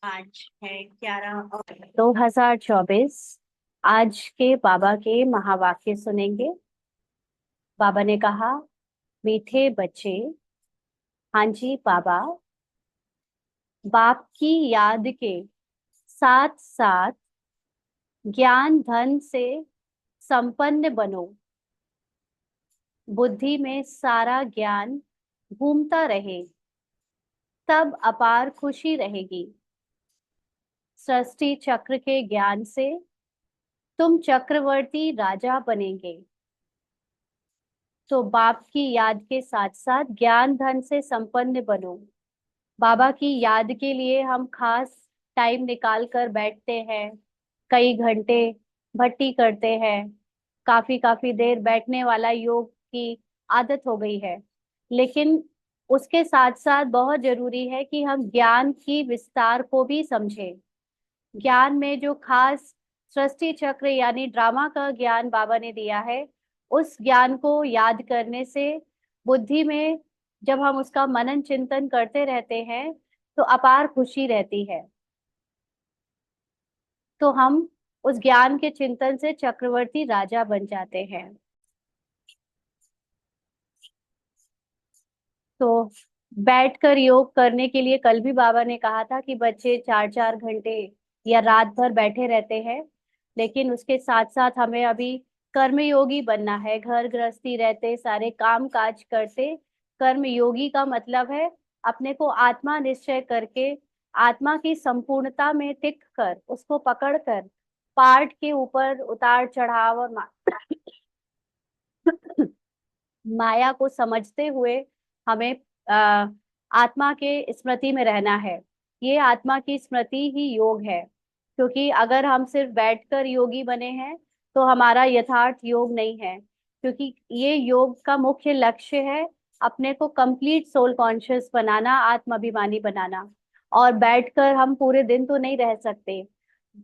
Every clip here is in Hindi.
आज है 11 2024। आज के बाबा के महावाक्य सुनेंगे। बाबा ने कहा, मीठे बच्चे। हाँ जी बाबा, बाप की याद के साथ साथ ज्ञान धन से संपन्न बनो। बुद्धि में सारा ज्ञान घूमता रहे, तब अपार खुशी रहेगी। सृष्टि चक्र के ज्ञान से तुम चक्रवर्ती राजा बनेंगे। तो बाप की याद के साथ साथ ज्ञान धन से संपन्न बनो। बाबा की याद के लिए हम खास टाइम निकाल कर बैठते हैं, कई घंटे भट्टी करते हैं। काफी काफी देर बैठने वाला योग की आदत हो गई है। लेकिन उसके साथ साथ बहुत जरूरी है कि हम ज्ञान की विस्तार को भी समझें। ज्ञान में जो खास सृष्टि चक्र यानी ड्रामा का ज्ञान बाबा ने दिया है, उस ज्ञान को याद करने से बुद्धि में जब हम उसका मनन चिंतन करते रहते हैं तो अपार खुशी रहती है। तो हम उस ज्ञान के चिंतन से चक्रवर्ती राजा बन जाते हैं। तो बैठकर योग करने के लिए कल भी बाबा ने कहा था कि बच्चे 4 4 घंटे या रात भर बैठे रहते हैं। लेकिन उसके साथ साथ हमें अभी कर्मयोगी बनना है। घर गृहस्थी रहते सारे काम काज करते कर्मयोगी का मतलब है अपने को आत्मा निश्चय करके आत्मा की संपूर्णता में टिक कर उसको पकड़ कर पाठ के ऊपर उतार चढ़ाव और माया को समझते हुए हमें आ, आत्मा के स्मृति में रहना है। ये आत्मा की स्मृति ही योग है। क्योंकि अगर हम सिर्फ बैठकर योगी बने हैं तो हमारा यथार्थ योग नहीं है। क्योंकि ये योग का मुख्य लक्ष्य है अपने को कंप्लीट सोल कॉन्शियस बनाना, आत्माभिमानी बनाना। और बैठकर हम पूरे दिन तो नहीं रह सकते।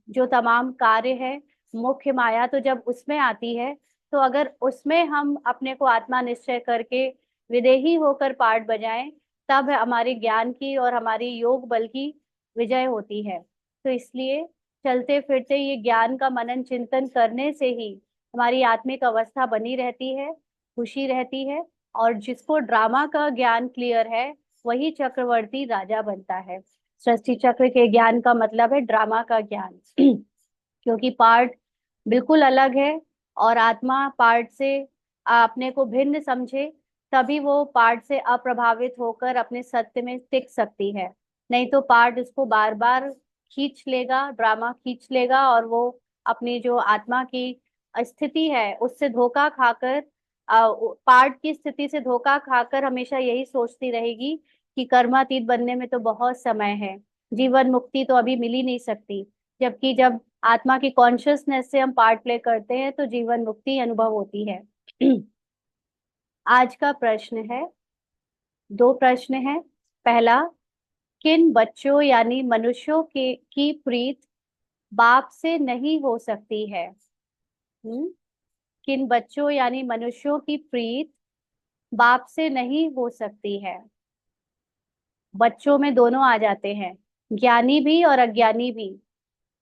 जो तमाम कार्य है, मुख्य माया तो जब उसमें आती है, तो अगर उसमें हम अपने को आत्मा निश्चय करके विदेही होकर पाठ बजाएं, तब हमारे ज्ञान की और हमारी योग बल की विजय होती है। तो इसलिए चलते फिरते ये ज्ञान का मनन चिंतन करने से ही हमारी आत्मिक अवस्था बनी रहती है, खुशी रहती है। और जिसको ड्रामा का ज्ञान क्लियर है, वही चक्रवर्ती राजा बनता है। सृष्टि चक्र के ज्ञान का मतलब है ड्रामा का ज्ञान। क्योंकि पार्ट बिल्कुल अलग है और आत्मा पार्ट से अपने को भिन्न समझे, तभी वो पार्ट से अप्रभावित होकर अपने सत्य में टिक सकती है। नहीं तो पार्ट उसको बार बार खींच लेगा, ड्रामा खींच लेगा, और वो अपनी जो आत्मा की स्थिति है उससे धोखा खाकर पार्ट की स्थिति से धोखा खाकर हमेशा यही सोचती रहेगी कि कर्मातीत बनने में तो बहुत समय है, जीवन मुक्ति तो अभी मिल ही नहीं सकती। जबकि जब आत्मा की कॉन्शियसनेस से हम पार्ट प्ले करते हैं तो जीवन मुक्ति अनुभव होती है। आज का प्रश्न है, दो प्रश्न है। पहला, किन बच्चों यानी मनुष्यों के की प्रीत बाप से नहीं हो सकती है? किन बच्चों यानी मनुष्यों की प्रीत बाप से नहीं हो सकती है? बच्चों में दोनों आ जाते हैं, ज्ञानी भी और अज्ञानी भी।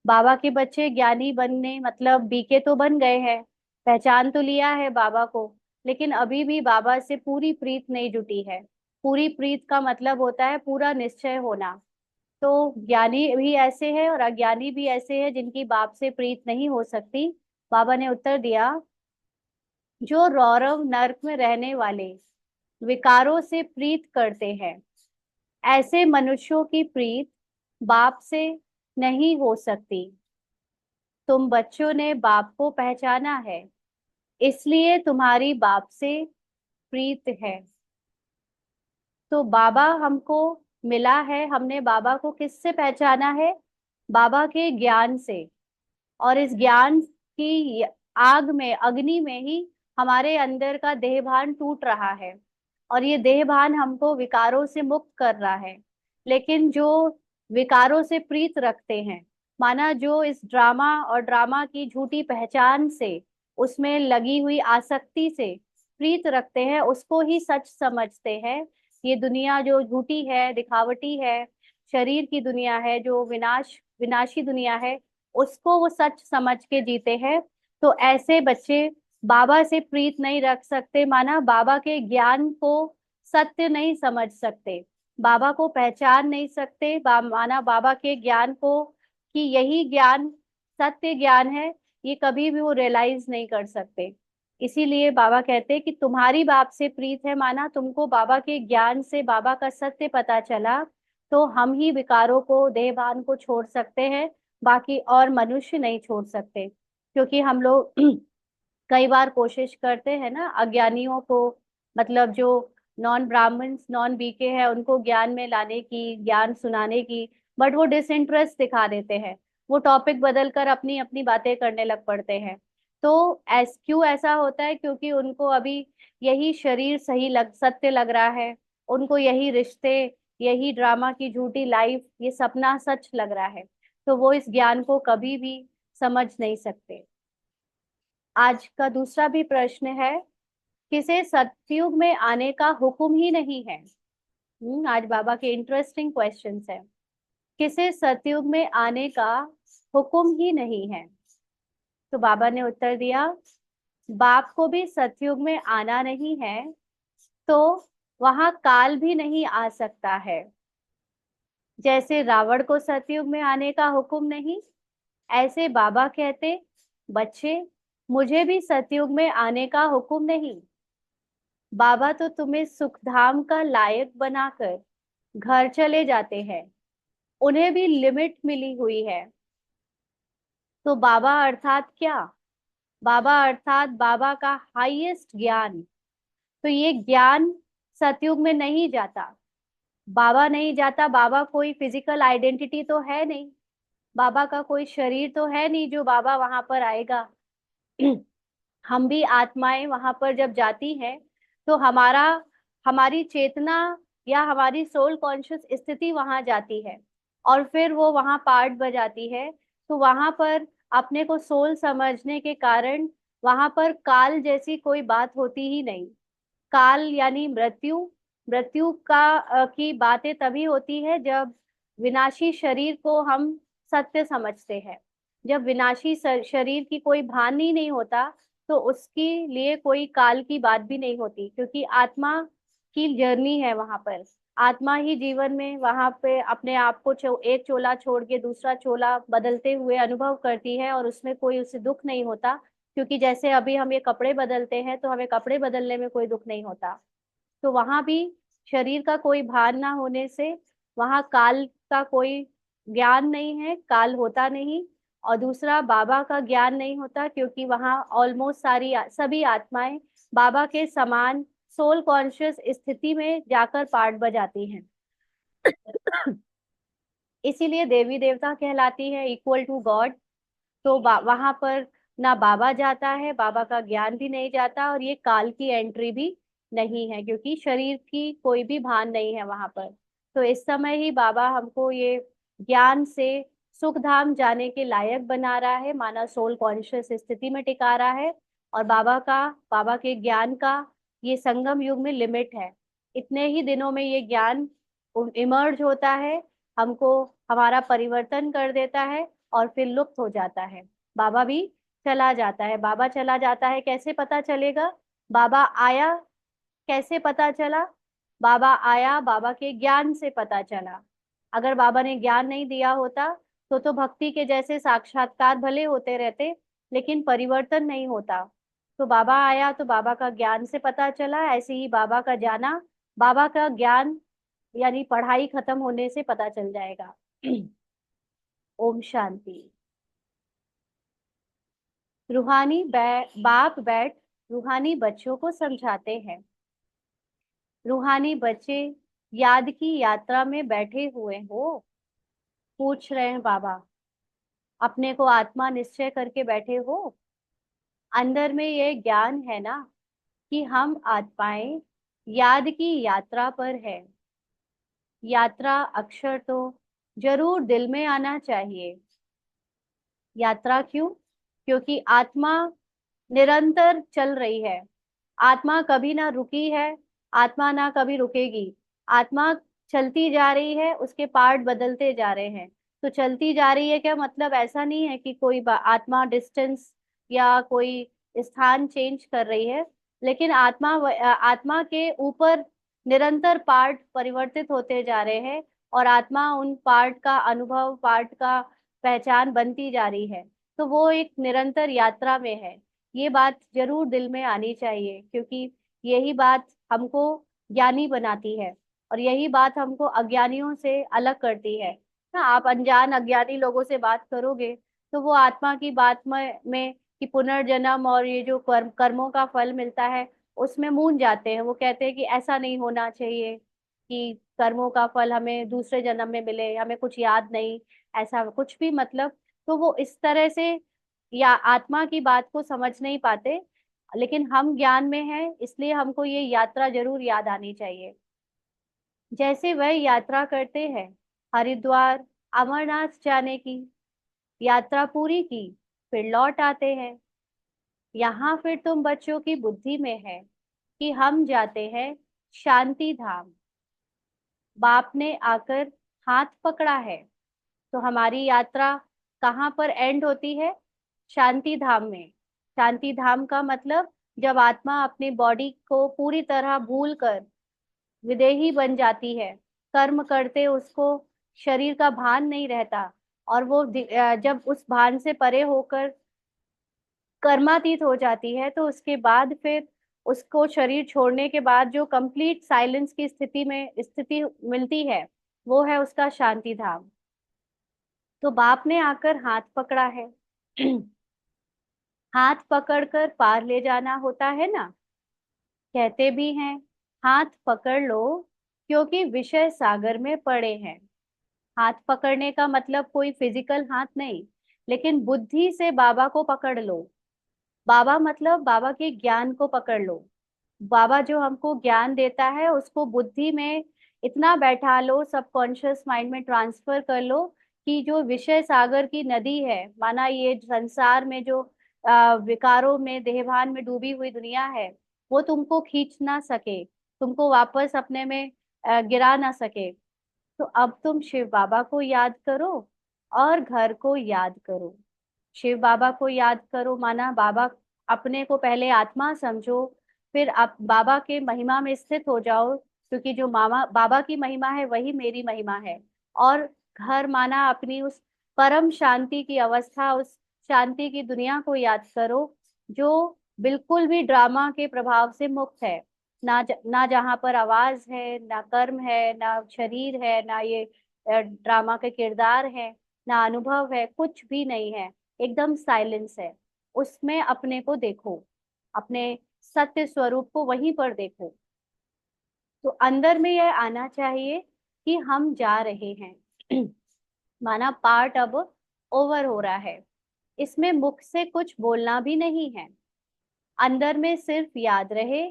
बाबा के बच्चे ज्ञानी बनने मतलब बीके तो बन गए हैं, पहचान तो लिया है बाबा को, लेकिन अभी भी बाबा से पूरी प्रीत नहीं जुटी है। पूरी प्रीत का मतलब होता है पूरा निश्चय होना। तो ज्ञानी भी ऐसे हैं और अज्ञानी भी ऐसे हैं जिनकी बाप से प्रीत नहीं हो सकती। बाबा ने उत्तर दिया, जो रौरव नर्क में रहने वाले विकारों से प्रीत करते हैं, ऐसे मनुष्यों की प्रीत बाप से नहीं हो सकती। तुम बच्चों ने बाप को पहचाना है, इसलिए तुम्हारी बाप से प्रीत है। तो बाबा हमको मिला है, हमने बाबा को किससे पहचाना है? बाबा के ज्ञान से। और इस ज्ञान की आग में, अग्नि में ही हमारे अंदर का देहभान टूट रहा है। और ये देहभान हमको विकारों से मुक्त कर रहा है। लेकिन जो विकारों से प्रीत रखते हैं, माना जो इस ड्रामा और ड्रामा की झूठी पहचान से, उसमें लगी हुई आसक्ति से प्रीत रखते हैं, उसको ही सच समझते हैं। ये दुनिया जो झूठी है, दिखावटी है, शरीर की दुनिया है, जो विनाशी दुनिया है, उसको वो सच समझ के जीते हैं। तो ऐसे बच्चे बाबा से प्रीत नहीं रख सकते, माना बाबा के ज्ञान को सत्य नहीं समझ सकते, बाबा को पहचान नहीं सकते, माना बाबा के ज्ञान को कि यही ज्ञान सत्य ज्ञान है, ये कभी भी वो रियलाइज नहीं कर सकते। इसीलिए बाबा कहते हैं कि तुम्हारी बाप से प्रीत है, माना तुमको बाबा के ज्ञान से बाबा का सत्य पता चला, तो हम ही विकारों को, देहभान को छोड़ सकते हैं, बाकी और मनुष्य नहीं छोड़ सकते। क्योंकि हम लोग कई बार कोशिश करते हैं ना अज्ञानियों को, मतलब जो नॉन ब्राह्मण्स नॉन बीके हैं उनको ज्ञान में लाने की, ज्ञान सुनाने की, बट वो डिसइंटरेस्ट दिखा देते हैं, वो टॉपिक बदल कर अपनी अपनी बातें करने लग पड़ते हैं। तो क्यों ऐसा होता है? क्योंकि उनको अभी यही शरीर सही सत्य लग रहा है, उनको यही रिश्ते, यही ड्रामा की झूठी लाइफ, ये सपना सच लग रहा है, तो वो इस ज्ञान को कभी भी समझ नहीं सकते। आज का दूसरा भी प्रश्न है, किसे सतयुग में आने का हुक्म ही नहीं है? आज बाबा के इंटरेस्टिंग क्वेश्चंस है। किसे सतयुग में आने का हुक्म ही नहीं है? तो बाबा ने उत्तर दिया, बाप को भी सतयुग में आना नहीं है, तो वहां काल भी नहीं आ सकता है। जैसे रावण को सतयुग में आने का हुक्म नहीं, ऐसे बाबा कहते, बच्चे मुझे भी सतयुग में आने का हुक्म नहीं। बाबा तो तुम्हें सुखधाम का लायक बनाकर घर चले जाते हैं, उन्हें भी लिमिट मिली हुई है। तो बाबा अर्थात क्या? बाबा अर्थात बाबा का हाईएस्ट ज्ञान। तो ये ज्ञान सतयुग में नहीं जाता, बाबा नहीं जाता। बाबा कोई फिजिकल आइडेंटिटी तो है नहीं, बाबा का कोई शरीर तो है नहीं जो बाबा वहां पर आएगा। हम भी आत्माएं वहां पर जब जाती हैं, तो हमारी चेतना या हमारी सोल कॉन्शियस स्थिति वहां जाती है, और फिर वो वहां पार्ट बजाती है। तो वहां पर अपने को सोल समझने के कारण वहां पर काल जैसी कोई बात होती ही नहीं। काल यानी मृत्यु, मृत्यु की बातें तभी होती है जब विनाशी शरीर को हम सत्य समझते हैं। जब विनाशी शरीर की कोई भान ही नहीं होता, तो उसके लिए कोई काल की बात भी नहीं होती, क्योंकि आत्मा की जर्नी है वहां पर। आत्मा ही जीवन में वहां पे अपने आप को एक चोला छोड़ के दूसरा चोला बदलते हुए अनुभव करती है, और उसमें कोई उसे दुख नहीं होता। क्योंकि जैसे अभी हम ये कपड़े बदलते हैं, तो हमें कपड़े बदलने में कोई दुख नहीं होता। तो वहां भी शरीर का कोई भान ना होने से वहां काल का कोई ज्ञान नहीं है, काल होता नहीं। और दूसरा, बाबा का ज्ञान नहीं होता, क्योंकि वहां ऑलमोस्ट सभी आत्माएं बाबा के समान सोल कॉन्शियस स्थिति में जाकर पार्ट बजाती हैं। इसीलिए देवी देवता कहलाती है, इक्वल टू गॉड। तो वहां पर ना बाबा जाता है, बाबा का ज्ञान भी नहीं जाता, और ये काल की एंट्री भी नहीं है, क्योंकि शरीर की कोई भी भान नहीं है वहां पर। तो इस समय ही बाबा हमको ये ज्ञान से सुख धाम जाने के लायक बना रहा है, माना सोल कॉन्शियस स्थिति में टिका रहा है। और बाबा के ज्ञान का ये संगम युग में लिमिट है, इतने ही दिनों में ये ज्ञान इमर्ज होता है, हमको हमारा परिवर्तन कर देता है, और फिर लुप्त हो जाता है। बाबा भी चला जाता है। बाबा चला जाता है, कैसे पता चलेगा? बाबा आया, कैसे पता चला? बाबा आया, बाबा के ज्ञान से पता चला। अगर बाबा ने ज्ञान नहीं दिया होता, तो भक्ति के जैसे साक्षात्कार भले होते रहते, लेकिन परिवर्तन नहीं होता। तो बाबा आया तो बाबा का ज्ञान से पता चला, ऐसे ही बाबा का जाना, बाबा का ज्ञान यानी पढ़ाई खत्म होने से पता चल जाएगा। ओम शांति। बाप बैठ रूहानी बच्चों को समझाते हैं। रूहानी बच्चे याद की यात्रा में बैठे हुए हो, पूछ रहे हैं बाबा, अपने को आत्मा निश्चय करके बैठे हो? अंदर में ये ज्ञान है ना कि हम आत्माएं याद की यात्रा पर है। यात्रा अक्षर तो जरूर दिल में आना चाहिए। यात्रा क्यों? क्योंकि आत्मा निरंतर चल रही है, आत्मा कभी ना रुकी है, आत्मा ना कभी रुकेगी। आत्मा चलती जा रही है, उसके पार्ट बदलते जा रहे हैं। तो चलती जा रही है क्या मतलब ऐसा नहीं है कि कोई आत्मा डिस्टेंस या कोई स्थान चेंज कर रही है, लेकिन आत्मा के ऊपर निरंतर पार्ट परिवर्तित होते जा रहे हैं, और आत्मा उन पार्ट का अनुभव, पार्ट का पहचान बनती जा रही है। तो वो एक निरंतर यात्रा में है। ये बात जरूर दिल में आनी चाहिए, क्योंकि यही बात हमको ज्ञानी बनाती है, और यही बात हमको अज्ञानियों से अलग करती है ना। आप अनजान अज्ञानी लोगों से बात करोगे तो वो आत्मा की बात में कि पुनर्जन्म और ये जो कर्मों का फल मिलता है, उसमें मूंझ जाते हैं। वो कहते हैं कि ऐसा नहीं होना चाहिए कि कर्मों का फल हमें दूसरे जन्म में मिले, हमें कुछ याद नहीं, ऐसा कुछ भी मतलब। तो वो इस तरह से या आत्मा की बात को समझ नहीं पाते। लेकिन हम ज्ञान में हैं, इसलिए हमको ये यात्रा जरूर याद आनी चाहिए। जैसे वह यात्रा करते हैं, हरिद्वार अमरनाथ जाने की यात्रा पूरी की, फिर लौट आते हैं। यहाँ फिर तुम बच्चों की बुद्धि में है कि हम जाते हैं शांति धाम। बाप ने आकर हाथ पकड़ा है। तो हमारी यात्रा कहाँ पर एंड होती है? शांति धाम में। शांति धाम का मतलब जब आत्मा अपनी बॉडी को पूरी तरह भूल कर विदेही बन जाती है, कर्म करते उसको शरीर का भान नहीं रहता, और वो जब उस भान से परे होकर कर्मातीत हो जाती है, तो उसके बाद फिर उसको शरीर छोड़ने के बाद जो कंप्लीट साइलेंस की स्थिति मिलती है, वो है उसका शांति धाम। तो बाप ने आकर हाथ पकड़ा है। हाथ पकड़कर पार ले जाना होता है ना। कहते भी हैं हाथ पकड़ लो, क्योंकि विषय सागर में पड़े हैं। हाथ पकड़ने का मतलब कोई फिजिकल हाथ नहीं, लेकिन बुद्धि से बाबा को पकड़ लो। बाबा मतलब बाबा के ज्ञान को पकड़ लो। बाबा जो हमको ज्ञान देता है उसको बुद्धि में इतना बैठा लो, सबकॉन्शियस माइंड में ट्रांसफर कर लो कि जो विषय सागर की नदी है, माना ये संसार में जो विकारों में देहभान में डूबी हुई दुनिया है, वो तुमको खींच ना सके, तुमको वापस अपने में गिरा ना सके। तो अब तुम शिव बाबा को याद करो और घर को याद करो। शिव बाबा को याद करो माना बाबा, अपने को पहले आत्मा समझो, फिर आप बाबा के महिमा में स्थित हो जाओ, क्योंकि जो मामा बाबा की महिमा है वही मेरी महिमा है। और घर माना अपनी उस परम शांति की अवस्था, उस शांति की दुनिया को याद करो, जो बिल्कुल भी ड्रामा के प्रभाव से मुक्त है। ना जहाँ पर आवाज है, ना कर्म है, ना शरीर है, ना ये ड्रामा के किरदार है, ना अनुभव है, कुछ भी नहीं है। एकदम साइलेंस है। उसमें अपने को देखो, अपने सत्य स्वरूप को वहीं पर देखो। तो अंदर में यह आना चाहिए कि हम जा रहे हैं। माना पार्ट अब ओवर हो रहा है। इसमें मुख से कुछ बोलना भी नहीं है। अंदर में सिर्फ याद रहे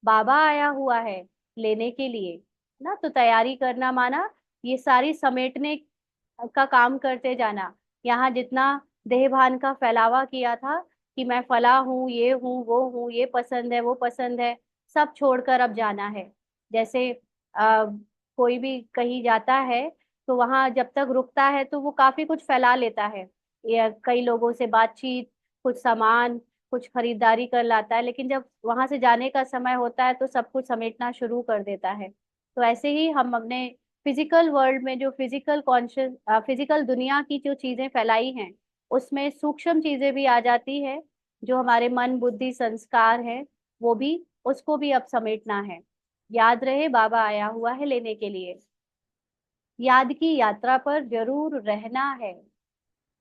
बाबा आया हुआ है लेने के लिए ना। तो तैयारी करना माना ये सारी समेटने का काम करते जाना। यहाँ जितना देहभान का फैलावा किया था कि मैं फला हूँ, ये हूँ, वो हूँ, ये पसंद है, वो पसंद है, सब छोड़कर अब जाना है। जैसे कोई भी कहीं जाता है तो वहां जब तक रुकता है तो वो काफी कुछ फैला लेता है, या कई लोगों से बातचीत, कुछ सामान, कुछ खरीदारी कर लाता है, लेकिन जब वहां से जाने का समय होता है तो सब कुछ समेटना शुरू कर देता है। तो ऐसे ही हम अपने फिजिकल वर्ल्ड में जो फिजिकल दुनिया की जो चीजें फैलाई हैं, उसमें सूक्ष्म चीजें भी आ जाती है, जो हमारे मन बुद्धि संस्कार है, वो भी, उसको भी अब समेटना है। याद रहे बाबा आया हुआ है लेने के लिए। याद की यात्रा पर जरूर रहना है।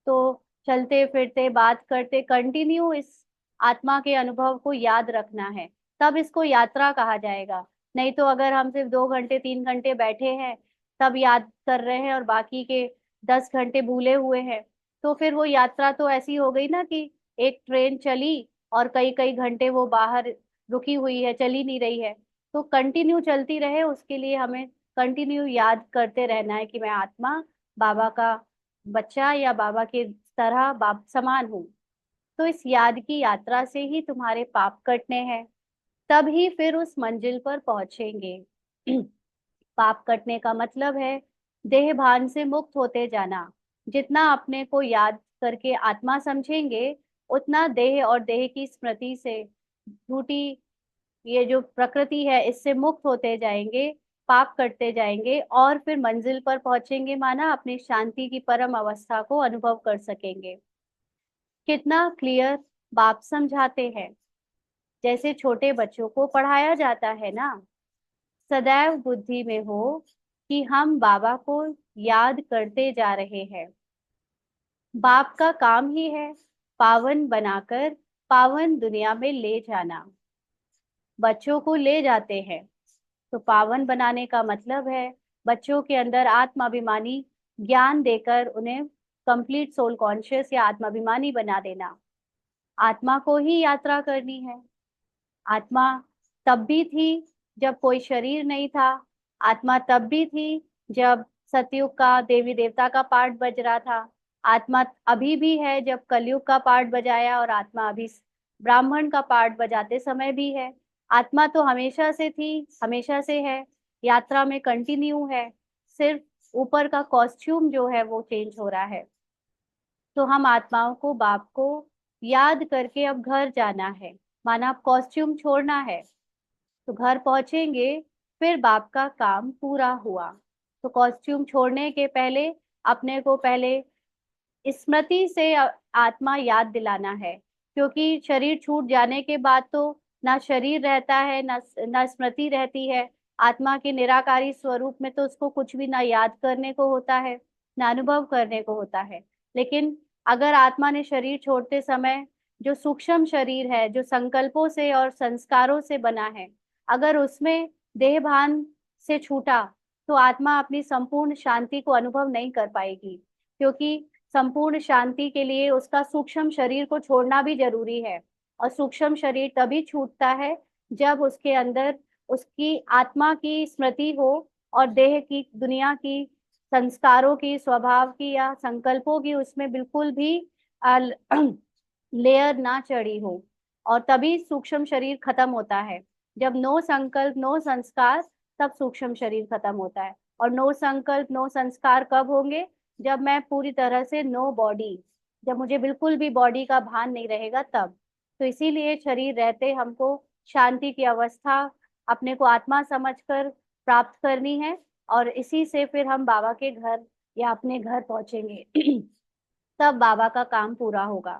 तो चलते फिरते बात करते कंटिन्यू इस आत्मा के अनुभव को याद रखना है, तब इसको यात्रा कहा जाएगा। नहीं तो अगर हम सिर्फ 2 घंटे 3 घंटे बैठे हैं तब याद कर रहे हैं और बाकी के 10 घंटे भूले हुए हैं, तो फिर वो यात्रा तो ऐसी हो गई ना कि एक ट्रेन चली और कई कई घंटे वो बाहर रुकी हुई है, चली नहीं रही है। तो कंटिन्यू चलती रहे, उसके लिए हमें कंटिन्यू याद करते रहना है कि मैं आत्मा बाबा का बच्चा या बाबा के तरह बाप समान हूँ। तो इस याद की यात्रा से ही तुम्हारे पाप कटने हैं, तब ही फिर उस मंजिल पर पहुंचेंगे। पाप कटने का मतलब है देह भान से मुक्त होते जाना। जितना अपने को याद करके आत्मा समझेंगे, उतना देह और देह की स्मृति से, झूठी ये जो प्रकृति है इससे मुक्त होते जाएंगे, पाप करते जाएंगे और फिर मंजिल पर पहुंचेंगे, माना अपनी शांति की परम अवस्था को अनुभव कर सकेंगे। कितना क्लियर बाप समझाते हैं, जैसे छोटे बच्चों को पढ़ाया जाता है ना। सदैव बुद्धि में हो कि हम बाबा को याद करते जा रहे हैं। बाप का काम ही है पावन बनाकर पावन दुनिया में ले जाना। बच्चों को ले जाते हैं तो पावन बनाने का मतलब है बच्चों के अंदर आत्माभिमानी ज्ञान देकर उन्हें कंप्लीट सोल कॉन्शियस या आत्माभिमानी बना देना। आत्मा को ही यात्रा करनी है। आत्मा तब भी थी जब कोई शरीर नहीं था। आत्मा तब भी थी जब सतयुग का देवी देवता का पार्ट बज रहा था। आत्मा अभी भी है जब कलयुग का पार्ट बजाया, और आत्मा अभी ब्राह्मण का पार्ट बजाते समय भी है। आत्मा तो हमेशा से थी, हमेशा से है, यात्रा में कंटिन्यू है। सिर्फ ऊपर का कॉस्ट्यूम जो है वो चेंज हो रहा है। तो हम आत्माओं को बाप को याद करके अब घर जाना है, माना अब कॉस्ट्यूम छोड़ना है। तो घर पहुंचेंगे, फिर बाप का काम पूरा हुआ। तो कॉस्ट्यूम छोड़ने के पहले अपने को पहले स्मृति से आत्मा याद दिलाना है, क्योंकि शरीर छूट जाने के बाद तो ना शरीर रहता है, ना स्मृति रहती है। आत्मा के निराकारी स्वरूप में तो उसको कुछ भी ना याद करने को होता है, ना अनुभव करने को होता है। लेकिन अगर आत्मा ने शरीर छोड़ते समय जो सूक्ष्म शरीर है, जो संकल्पों से और संस्कारों से बना है, अगर उसमें देह भान से छूटा, तो आत्मा अपनी संपूर्ण शांति को अनुभव नहीं कर पाएगी। क्योंकि संपूर्ण शांति के लिए उसका सूक्ष्म शरीर को छोड़ना भी जरूरी है। और सूक्ष्म शरीर तभी छूटता है जब उसके अंदर उसकी आत्मा की स्मृति हो और देह की दुनिया की संस्कारों की, स्वभाव की या संकल्पों की उसमें बिल्कुल भी लेयर ना चढ़ी हो। और तभी सूक्ष्म शरीर खत्म होता है। जब नो संकल्प नो संस्कार, तब सूक्ष्म शरीर खत्म होता है। और नो संकल्प नो संस्कार कब होंगे? जब मैं पूरी तरह से नो बॉडी, जब मुझे बिल्कुल भी बॉडी का भान नहीं रहेगा तब। तो इसीलिए शरीर रहते हमको शांति की अवस्था अपने को आत्मा समझकर प्राप्त करनी है, और इसी से फिर हम बाबा के घर या अपने घर पहुंचेंगे। तब बाबा का काम पूरा होगा।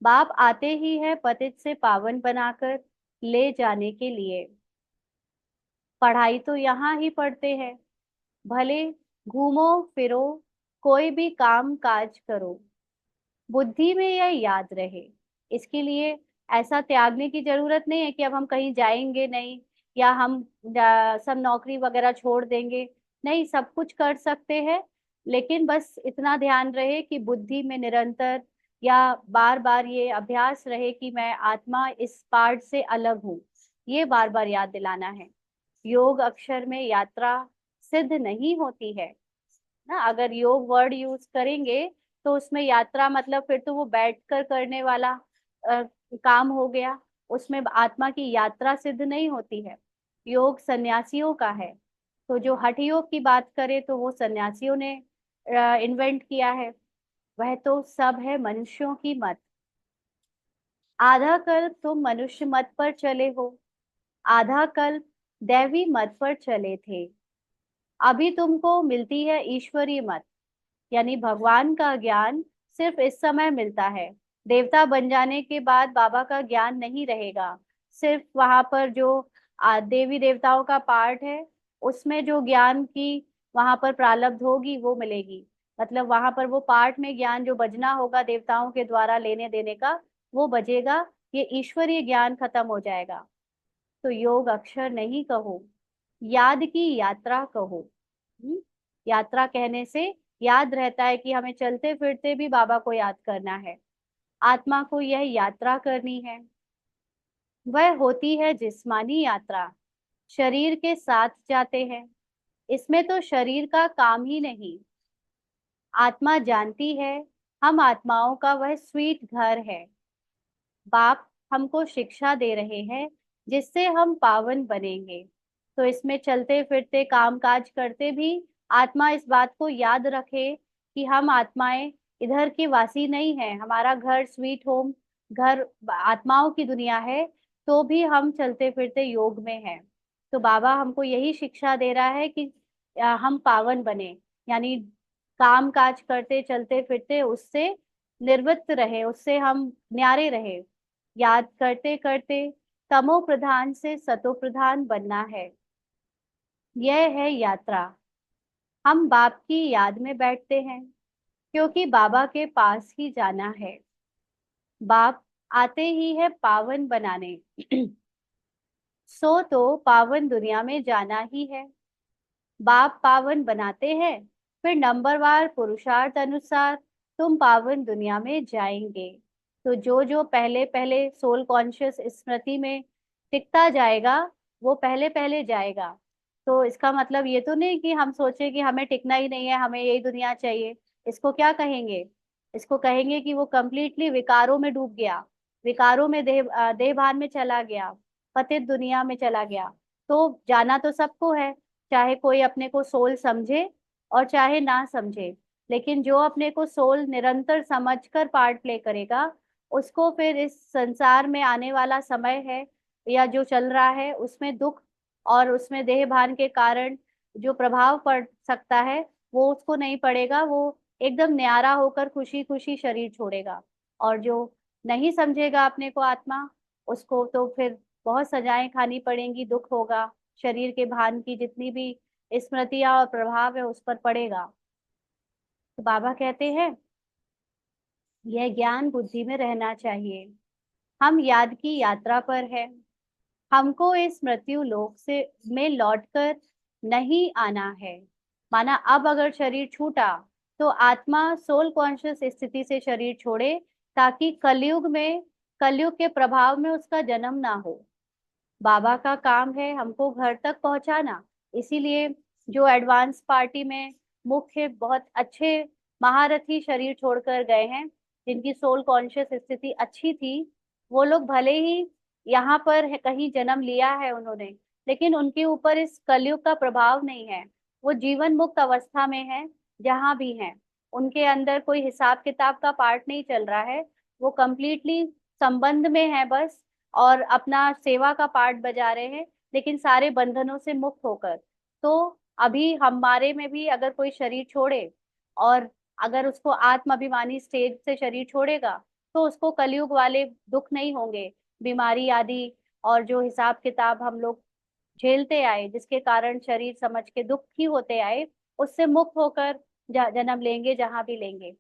बाप आते ही है पतित से पावन बनाकर ले जाने के लिए। पढ़ाई तो यहाँ ही पढ़ते हैं, भले घूमो फिरो, कोई भी काम काज करो, बुद्धि में यह याद रहे। इसके लिए ऐसा त्यागने की जरूरत नहीं है कि अब हम कहीं जाएंगे नहीं, या हम सब नौकरी वगैरह छोड़ देंगे। नहीं, सब कुछ कर सकते हैं, लेकिन बस इतना ध्यान रहे कि बुद्धि में निरंतर या बार बार ये अभ्यास रहे कि मैं आत्मा इस पार्ट से अलग हूँ। ये बार बार याद दिलाना है। योग अक्षर में यात्रा सिद्ध नहीं होती है ना। अगर योग वर्ड यूज करेंगे तो उसमें यात्रा मतलब फिर तो वो बैठ कर करने वाला अ, काम हो गया। उसमें आत्मा की यात्रा सिद्ध नहीं होती है। योग सन्यासियों का है। तो जो हठ योग की बात करें तो वो सन्यासियों ने इन्वेंट किया है। वह तो सब है मनुष्यों की मत। आधा कल्प तुम मनुष्य मत पर चले हो, आधा कल्प दैवी मत पर चले थे। अभी तुमको मिलती है ईश्वरीय मत, यानी भगवान का ज्ञान सिर्फ इस समय मिलता है। देवता बन जाने के बाद बाबा का ज्ञान नहीं रहेगा। सिर्फ वहां पर जो देवी देवताओं का पार्ट है, उसमें जो ज्ञान की वहां पर प्रारब्ध होगी वो मिलेगी। मतलब वहां पर वो पार्ट में ज्ञान जो बजना होगा देवताओं के द्वारा लेने देने का, वो बजेगा। ये ईश्वरीय ज्ञान खत्म हो जाएगा। तो योग अक्षर नहीं कहो, याद की यात्रा कहो। यात्रा कहने से याद रहता है कि हमें चलते फिरते भी बाबा को याद करना है। आत्मा को यह यात्रा करनी है। वह होती है जिस्मानी यात्रा, शरीर के साथ जाते हैं। इसमें तो शरीर का काम ही नहीं। आत्मा जानती है हम आत्माओं का वह स्वीट घर है। बाप हमको शिक्षा दे रहे हैं जिससे हम पावन बनेंगे। तो इसमें चलते फिरते काम काज करते भी आत्मा इस बात को याद रखे कि हम आत्माएं इधर की वासी नहीं है, हमारा घर स्वीट होम, घर आत्माओं की दुनिया है, तो भी हम चलते फिरते योग में हैं। तो बाबा हमको यही शिक्षा दे रहा है कि हम पावन बने, यानी काम काज करते चलते फिरते उससे निर्वृत्त रहे, उससे हम न्यारे रहे। याद करते करते तमो प्रधान से सतो प्रधान बनना है। यह है यात्रा। हम बाप की याद में बैठते हैं क्योंकि बाबा के पास ही जाना है। बाप आते ही है पावन बनाने सो तो पावन दुनिया में जाना ही है। बाप पावन बनाते हैं, फिर नंबरवार पुरुषार्थ अनुसार तुम पावन दुनिया में जाएंगे। तो जो जो पहले पहले सोल कॉन्शियस स्मृति में टिकता जाएगा वो पहले पहले जाएगा। तो इसका मतलब ये तो नहीं कि हम सोचे कि हमें टिकना ही नहीं है, हमें यही दुनिया चाहिए। इसको क्या कहेंगे? इसको कहेंगे कि वो कंप्लीटली विकारों में डूब गया, विकारों में देह भान में चला गया, पतित दुनिया में चला गया। तो जाना तो सबको है, चाहे कोई अपने को सोल समझे और चाहे ना समझे। लेकिन जो अपने को सोल निरंतर समझकर पार्ट प्ले करेगा, उसको फिर इस संसार में आने वाला समय है या जो चल रहा है उसमें दुख और उसमें देह भान के कारण जो प्रभाव पड़ सकता है वो उसको नहीं पड़ेगा। वो एकदम न्यारा होकर खुशी खुशी शरीर छोड़ेगा। और जो नहीं समझेगा अपने को आत्मा, उसको तो फिर बहुत सजाएं खानी पड़ेंगी, दुख होगा, शरीर के भान की जितनी भी स्मृतियां और प्रभाव है उस पर पड़ेगा। तो बाबा कहते हैं यह ज्ञान बुद्धि में रहना चाहिए। हम याद की यात्रा पर है, हमको इस मृत्यु लोक से में लौटकर नहीं आना है। माना अब अगर शरीर छूटा तो आत्मा सोल कॉन्शियस स्थिति से शरीर छोड़े, ताकि कलयुग में, कलयुग के प्रभाव में उसका जन्म ना हो। बाबा का काम है हमको घर तक पहुंचाना। इसीलिए जो एडवांस पार्टी में मुख्य बहुत अच्छे महारथी शरीर छोड़कर गए हैं, जिनकी सोल कॉन्शियस स्थिति अच्छी थी, वो लोग भले ही यहाँ पर कहीं जन्म लिया है उन्होंने, लेकिन उनके ऊपर इस कलयुग का प्रभाव नहीं है। वो जीवन मुक्त अवस्था में है, जहाँ भी हैं उनके अंदर कोई हिसाब किताब का पार्ट नहीं चल रहा है। वो कंप्लीटली संबंध में है बस, और अपना सेवा का पार्ट बजा रहे हैं, लेकिन सारे बंधनों से मुक्त होकर। तो अभी हमारे में भी अगर कोई शरीर छोड़े और अगर उसको आत्म अभिमानी स्टेज से शरीर छोड़ेगा, तो उसको कलयुग वाले दुख नहीं होंगे, बीमारी आदि और जो हिसाब किताब हम लोग झेलते आए, जिसके कारण शरीर समझ के दुखी होते आए, उससे मुक्त होकर जन्म लेंगे जहां भी लेंगे।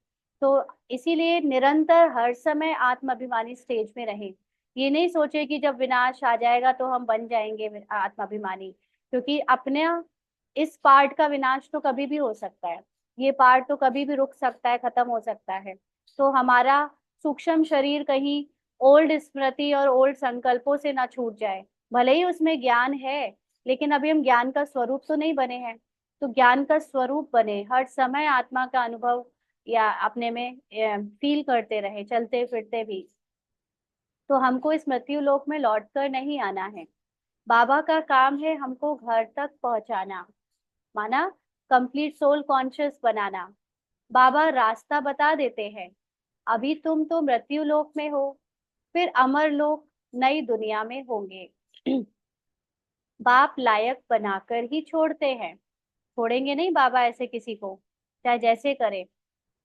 तो इसीलिए निरंतर हर समय आत्म अभिमानी स्टेज में रहें। ये नहीं सोचे कि जब विनाश आ जाएगा तो हम बन जाएंगे आत्म अभिमानी, क्योंकि अपने इस पार्ट का विनाश तो कभी भी हो सकता है, ये पार्ट तो कभी भी रुक सकता है, खत्म हो सकता है। तो हमारा सूक्ष्म शरीर कहीं ओल्ड स्मृति और ओल्ड संकल्पों से ना छूट जाए। भले ही उसमें ज्ञान है, लेकिन अभी हम ज्ञान का स्वरूप तो नहीं बने हैं। तो ज्ञान का स्वरूप बने, हर समय आत्मा का अनुभव या अपने में फील करते रहे चलते फिरते भी। तो हमको इस मृत्यु लोक में लौट कर नहीं आना है। बाबा का काम है हमको घर तक पहुंचाना, माना कंप्लीट सोल कॉन्शियस बनाना। बाबा रास्ता बता देते हैं। अभी तुम तो मृत्यु लोक में हो, फिर अमर लोक नई दुनिया में होंगे। बाप लायक बनाकर ही छोड़ते हैं, छोड़ेंगे नहीं बाबा ऐसे किसी को, चाहे जैसे करे।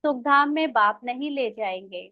सुखधाम में बाप नहीं ले जाएंगे,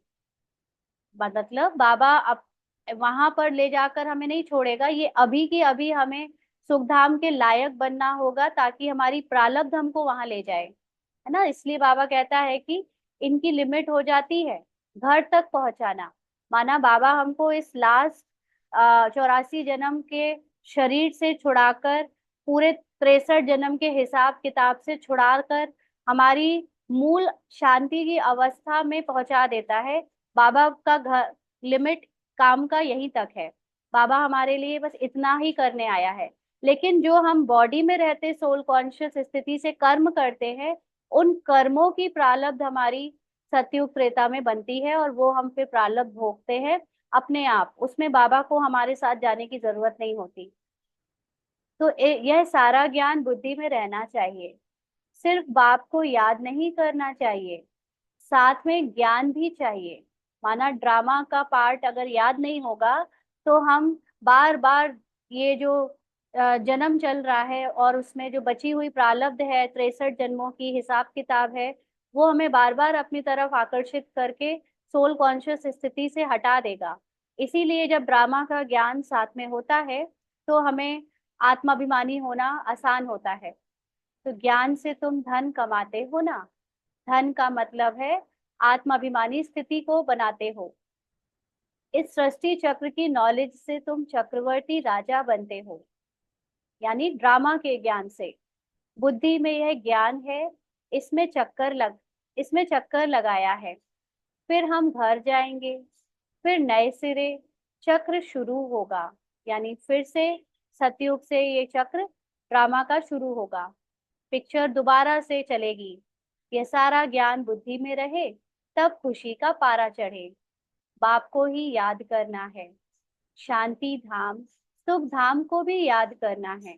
मतलब बाबा अब वहां पर ले जाकर हमें नहीं छोड़ेगा, ये अभी की अभी हमें सुखधाम के लायक बनना होगा, ताकि हमारी प्रारब्ध हमको वहां ले जाए, है ना। इसलिए बाबा कहता है कि इनकी लिमिट हो जाती है घर तक पहुंचाना। माना बाबा हमको इस लास्ट 84 जन्म के शरीर से छुड़ाकर पूरे 63 जन्म के हिसाब किताब से छुड़ाकर हमारी मूल शांति की अवस्था में पहुंचा देता है। बाबा का घर लिमिट काम का यहीं तक है। बाबा हमारे लिए बस इतना ही करने आया है। लेकिन जो हम बॉडी में रहते सोल कॉन्शियस स्थिति से कर्म करते हैं, उन कर्मों की प्रारब्ध हमारी सतयुग त्रेता में बनती है, और वो हम फिर प्रारब्ध भोगते हैं अपने आप। उसमें बाबा को हमारे साथ जाने की जरूरत नहीं होती। तो यह सारा ज्ञान बुद्धि में रहना चाहिए। सिर्फ बाप को याद नहीं करना चाहिए, साथ में ज्ञान भी चाहिए। माना ड्रामा का पार्ट अगर याद नहीं होगा तो हम बार बार ये जो जन्म चल रहा है और उसमें जो बची हुई प्रारब्ध है 63 जन्मों की हिसाब किताब है, वो हमें बार बार अपनी तरफ आकर्षित करके सोल कॉन्शियस स्थिति से हटा देगा। इसीलिए जब ड्रामा का ज्ञान साथ में होता है तो हमें आत्माभिमानी होना आसान होता है। तो ज्ञान से तुम धन कमाते हो ना, धन का मतलब है आत्माभिमानी स्थिति को बनाते हो। इस सृष्टि चक्र की नॉलेज से तुम चक्रवर्ती राजा बनते हो, यानी ड्रामा के ज्ञान से। बुद्धि में यह ज्ञान है, इसमें चक्कर लग इसमें चक्कर लगाया है। फिर हम घर जाएंगे, फिर नए सिरे चक्र शुरू होगा, यानी फिर से सतयुग से ये चक्र ड्रामा का शुरू होगा। पिक्चर दोबारा से चलेगी। ये सारा ज्ञान बुद्धि में रहे तब खुशी का पारा चढ़े। बाप को ही याद करना है, शांति धाम सुख धाम को भी याद करना है।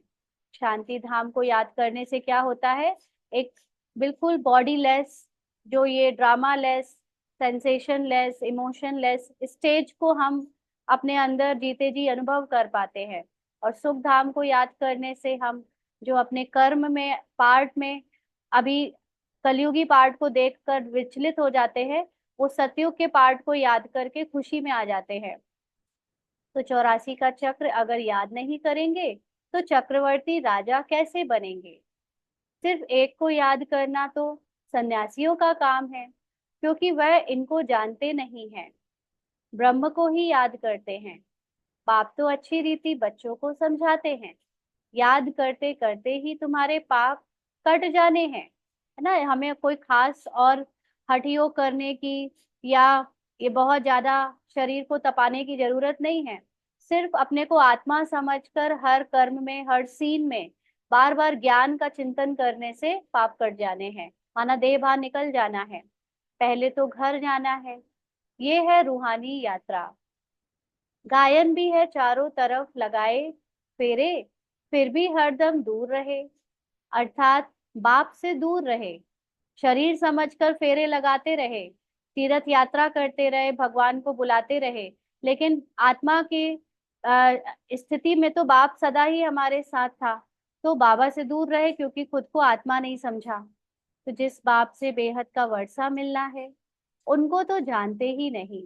शांति धाम को याद करने से क्या होता है, एक बिल्कुल बॉडी लेस, जो ये drama less, sensation less, emotion less stage को हम अपने अंदर जीते जी अनुभव कर पाते हैं। और सुख धाम को याद करने से हम जो अपने कर्म में पार्ट में अभी कलयुगी पार्ट को देखकर विचलित हो जाते हैं, वो सतयुग के पार्ट को याद करके खुशी में आ जाते हैं। तो 84 का चक्र अगर याद नहीं करेंगे तो चक्रवर्ती राजा कैसे बनेंगे। सिर्फ एक को याद करना तो सन्यासियों का काम है, क्योंकि वह इनको जानते नहीं हैं, ब्रह्म को ही याद करते हैं। बाप तो अच्छी रीति बच्चों को समझाते हैं। याद करते करते ही तुम्हारे पाप कट जाने हैं, है ना। हमें कोई खास और हठयोग करने की या ये बहुत ज्यादा शरीर को तपाने की जरूरत नहीं है। सिर्फ अपने को आत्मा समझकर हर कर्म में, हर सीन में बार बार ज्ञान का चिंतन करने से पाप कट जाने हैं, माना देह भान निकल जाना है। पहले तो घर जाना है, ये है रूहानी यात्रा। गायन भी है चारों तरफ लगाए फेरे, फिर भी हरदम दूर रहे, अर्थात बाप से दूर रहे। शरीर समझकर फेरे लगाते रहे, तीर्थ यात्रा करते रहे, भगवान को बुलाते रहे, लेकिन आत्मा की स्थिति में तो बाप सदा ही हमारे साथ था। तो बाबा से दूर रहे क्योंकि खुद को आत्मा नहीं समझा। तो जिस बाप से बेहद का वर्षा मिलना है, उनको तो जानते ही नहीं।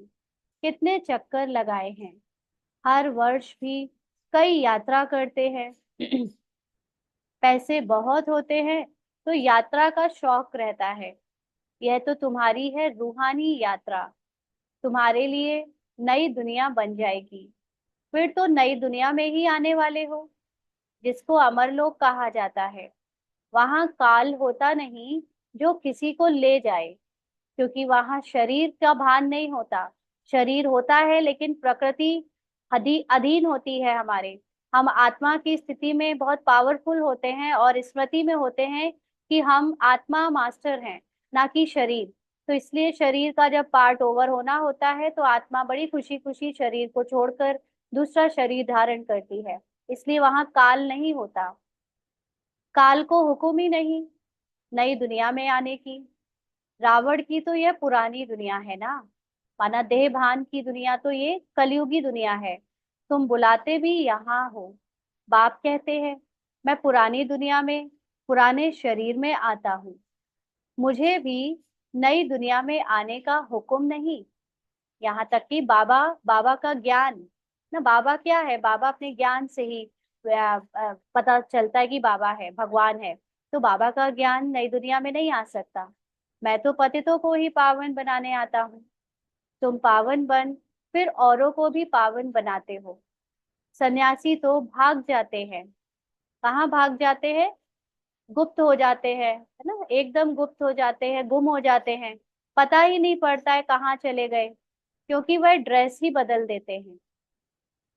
कितने चक्कर लगाए हैं, हर वर्ष भी कई यात्रा करते हैं। पैसे बहुत होते हैं तो यात्रा का शौक रहता है। यह तो तुम्हारी है रूहानी यात्रा, तुम्हारे लिए नई दुनिया बन जाएगी। फिर तो नई दुनिया में ही आने वाले हो, जिसको अमरलोक कहा जाता है। वहां काल होता नहीं जो किसी को ले जाए, क्योंकि वहां शरीर का भान नहीं होता। शरीर होता है लेकिन प्रकृति अधीन होती है हमारे। हम आत्मा की स्थिति में बहुत पावरफुल होते हैं और स्मृति में होते हैं कि हम आत्मा मास्टर हैं, ना कि शरीर। तो इसलिए शरीर का जब पार्ट ओवर होना होता है तो आत्मा बड़ी खुशी खुशी शरीर को छोड़कर दूसरा शरीर धारण करती है। इसलिए वहां काल नहीं होता। काल को हुक्म ही नहीं नई दुनिया में आने की। रावण की तो यह पुरानी दुनिया है ना, माना देह भान की दुनिया तो ये कलयुगी दुनिया है। तुम बुलाते भी यहाँ हो। बाप कहते हैं मैं पुरानी दुनिया में पुराने शरीर में आता हूँ, मुझे भी नई दुनिया में आने का हुक्म नहीं। यहाँ तक कि बाबा बाबा का ज्ञान, ना बाबा क्या है, बाबा अपने ज्ञान से ही पता चलता है कि बाबा है, भगवान है। तो बाबा का ज्ञान नई दुनिया में नहीं आ सकता। मैं तो पतितों को ही पावन बनाने आता हूँ। तुम पावन बन फिर औरों को भी पावन बनाते हो। सन्यासी तो भाग जाते हैं। कहाँ भाग जाते हैं, गुप्त हो जाते हैं, है ना, एकदम गुप्त हो जाते हैं, गुम हो जाते हैं। पता ही नहीं पड़ता है कहाँ चले गए, क्योंकि वह ड्रेस ही बदल देते हैं, है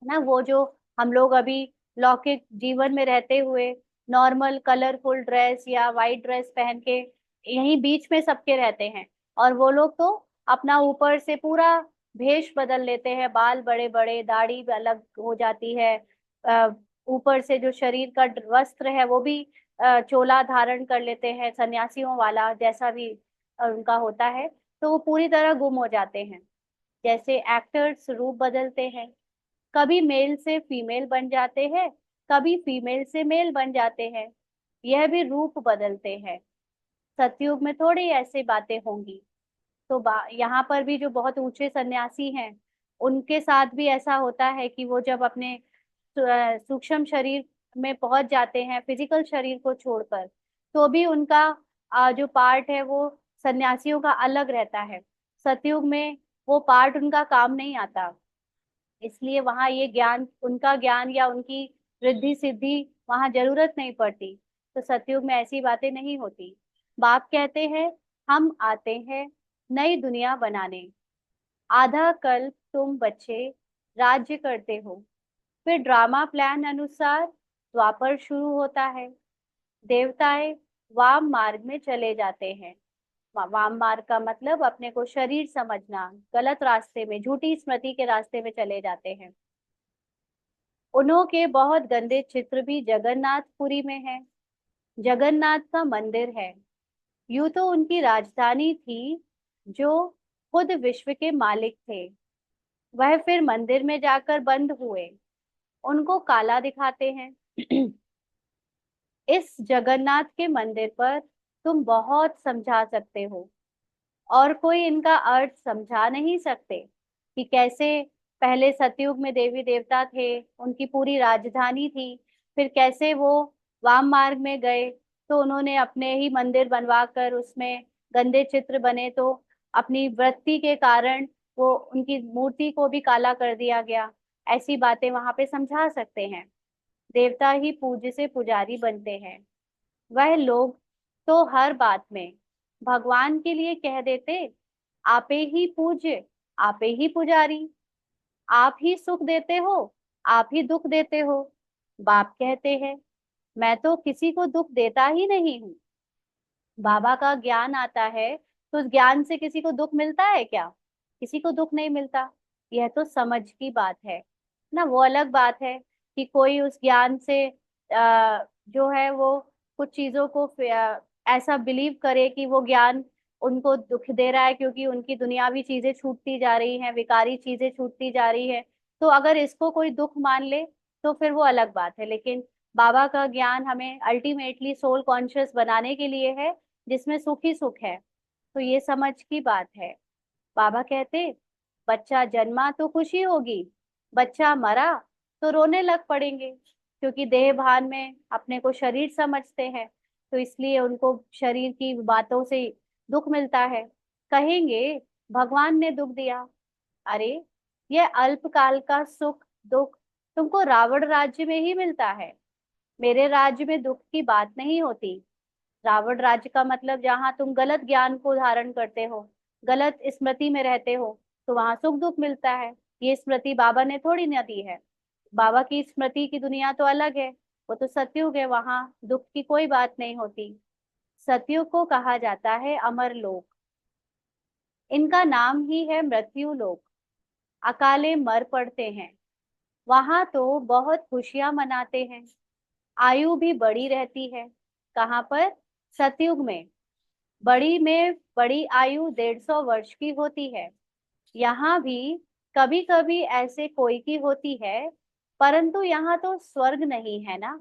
ना। वो जो हम लोग अभी लौकिक जीवन में रहते हुए नॉर्मल कलरफुल ड्रेस या वाइट ड्रेस पहन के यहीं बीच में सबके रहते हैं, और वो लोग तो अपना ऊपर से पूरा भेष बदल लेते हैं, बाल बड़े बड़े, दाढ़ी भी अलग हो जाती है, ऊपर से जो शरीर का वस्त्र है वो भी चोला धारण कर लेते हैं, सन्यासियों वाला जैसा भी उनका होता है। तो वो पूरी तरह गुम हो जाते हैं। जैसे एक्टर्स रूप बदलते हैं, कभी मेल से फीमेल बन जाते हैं, कभी फीमेल से मेल बन जाते हैं, यह भी रूप बदलते हैं। सतयुग में थोड़ी ऐसी बातें होंगी। तो यहाँ पर भी जो बहुत ऊंचे सन्यासी हैं, उनके साथ भी ऐसा होता है कि वो जब अपने सूक्ष्म शरीर में पहुंच जाते हैं, फिजिकल शरीर को छोड़कर, तो भी उनका जो पार्ट है वो सन्यासियों का अलग रहता है। सतयुग में वो पार्ट उनका काम नहीं आता, इसलिए वहां ये ज्ञान, उनका ज्ञान या उनकी रिद्धि सिद्धि वहां जरूरत नहीं पड़ती। तो सतयुग में ऐसी बातें नहीं होती। बाप कहते हैं, हम आते हैं नई दुनिया बनाने। आधा कल्प तुम बच्चे राज्य करते हो, फिर ड्रामा प्लान अनुसार द्वापर शुरू होता है। देवताएं वाम मार्ग में चले जाते हैं। वाम मार्ग का मतलब अपने को शरीर समझना, गलत रास्ते में, झूठी स्मृति के रास्ते में चले जाते हैं। उन्हों के बहुत गंदे चित्र भी जगन्नाथपुरी में है। जगन्नाथ का मंदिर है। यूं तो उनकी राजधानी थी, जो खुद विश्व के मालिक थे। वह फिर मंदिर में जाकर बंद हुए। उनको काला दिखाते हैं। इस जगन्नाथ के मंदिर पर तुम बहुत समझा सकते हो, और कोई इनका अर्थ समझा नहीं सकते कि कैसे पहले सतयुग में देवी देवता थे, उनकी पूरी राजधानी थी, फिर कैसे वो वाम मार्ग में गए तो उन्होंने अपने ही मंदिर बनवा कर उसमें गंदे चित्र बने, तो अपनी वृत्ति के कारण वो उनकी मूर्ति को भी काला कर दिया गया। ऐसी बातें वहां पे समझा सकते हैं। देवता ही पूज्य से पुजारी बनते हैं। वह लोग तो हर बात में भगवान के लिए कह देते, आपे ही पूज्य, आपे ही पुजारी, आप ही सुख देते हो, आप ही दुख देते हो। बाप कहते हैं, मैं तो किसी को दुख देता ही नहीं हूँ। बाबा का ज्ञान आता है तो उस ज्ञान से किसी को दुख मिलता है क्या? किसी को दुख नहीं मिलता। यह तो समझ की बात है ना। वो अलग बात है कि कोई उस ज्ञान से जो है वो कुछ चीजों को ऐसा बिलीव करे कि वो ज्ञान उनको दुख दे रहा है, क्योंकि उनकी दुनियावी चीजें छूटती जा रही हैं, विकारी चीजें छूटती जा रही है। तो अगर इसको कोई दुख मान ले तो फिर वो अलग बात है। लेकिन बाबा का ज्ञान हमें अल्टीमेटली सोल कॉन्शियस बनाने के लिए है, जिसमें सुख ही सुख है। तो ये समझ की बात है। बाबा कहते, बच्चा जन्मा तो खुशी होगी, बच्चा मरा तो रोने लग पड़ेंगे, क्योंकि देह भान में अपने को शरीर समझते हैं, तो इसलिए उनको शरीर की बातों से दुख मिलता है। कहेंगे भगवान ने दुख दिया। अरे, यह अल्पकाल का सुख दुख तुमको रावण राज्य में ही मिलता है। मेरे राज्य में दुख की बात नहीं होती। रावण राज्य का मतलब जहाँ तुम गलत ज्ञान को धारण करते हो, गलत स्मृति में रहते हो, तो वहां सुख दुख मिलता है। ये स्मृति बाबा ने थोड़ी ना दी है। बाबा की स्मृति की दुनिया तो अलग है। वो तो सतयुग है, वहां दुख की कोई बात नहीं होती। सतयुग को कहा जाता है अमर लोक। इनका नाम ही है मृत्यु लोक। अकाले मर पड़ते हैं। वहां तो बहुत खुशियां मनाते हैं। आयु भी बड़ी रहती है। कहाँ पर? सतयुग में। बड़ी में बड़ी आयु 150 वर्ष की होती है। यहाँ भी कभी कभी ऐसे कोई की होती है, परंतु यहाँ तो स्वर्ग नहीं है ना।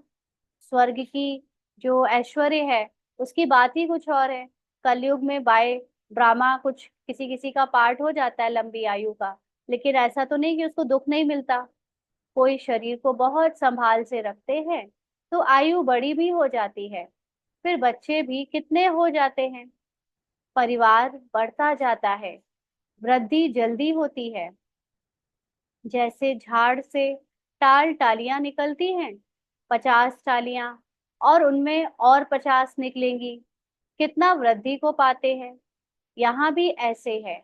स्वर्ग की जो ऐश्वर्य है उसकी बात ही कुछ और है। कलयुग में बाय ड्रामा कुछ किसी किसी का पार्ट हो जाता है लंबी आयु का, लेकिन ऐसा तो नहीं कि उसको दुख नहीं मिलता। कोई शरीर को बहुत संभाल से रखते हैं तो आयु बड़ी भी हो जाती है, फिर बच्चे भी कितने हो जाते हैं। परिवार बढ़ता जाता है, वृद्धि जल्दी होती है। जैसे झाड़ से टालियां निकलती हैं, 50 टालियां, और उनमें और 50 निकलेंगी, कितना वृद्धि को पाते हैं। यहाँ भी ऐसे है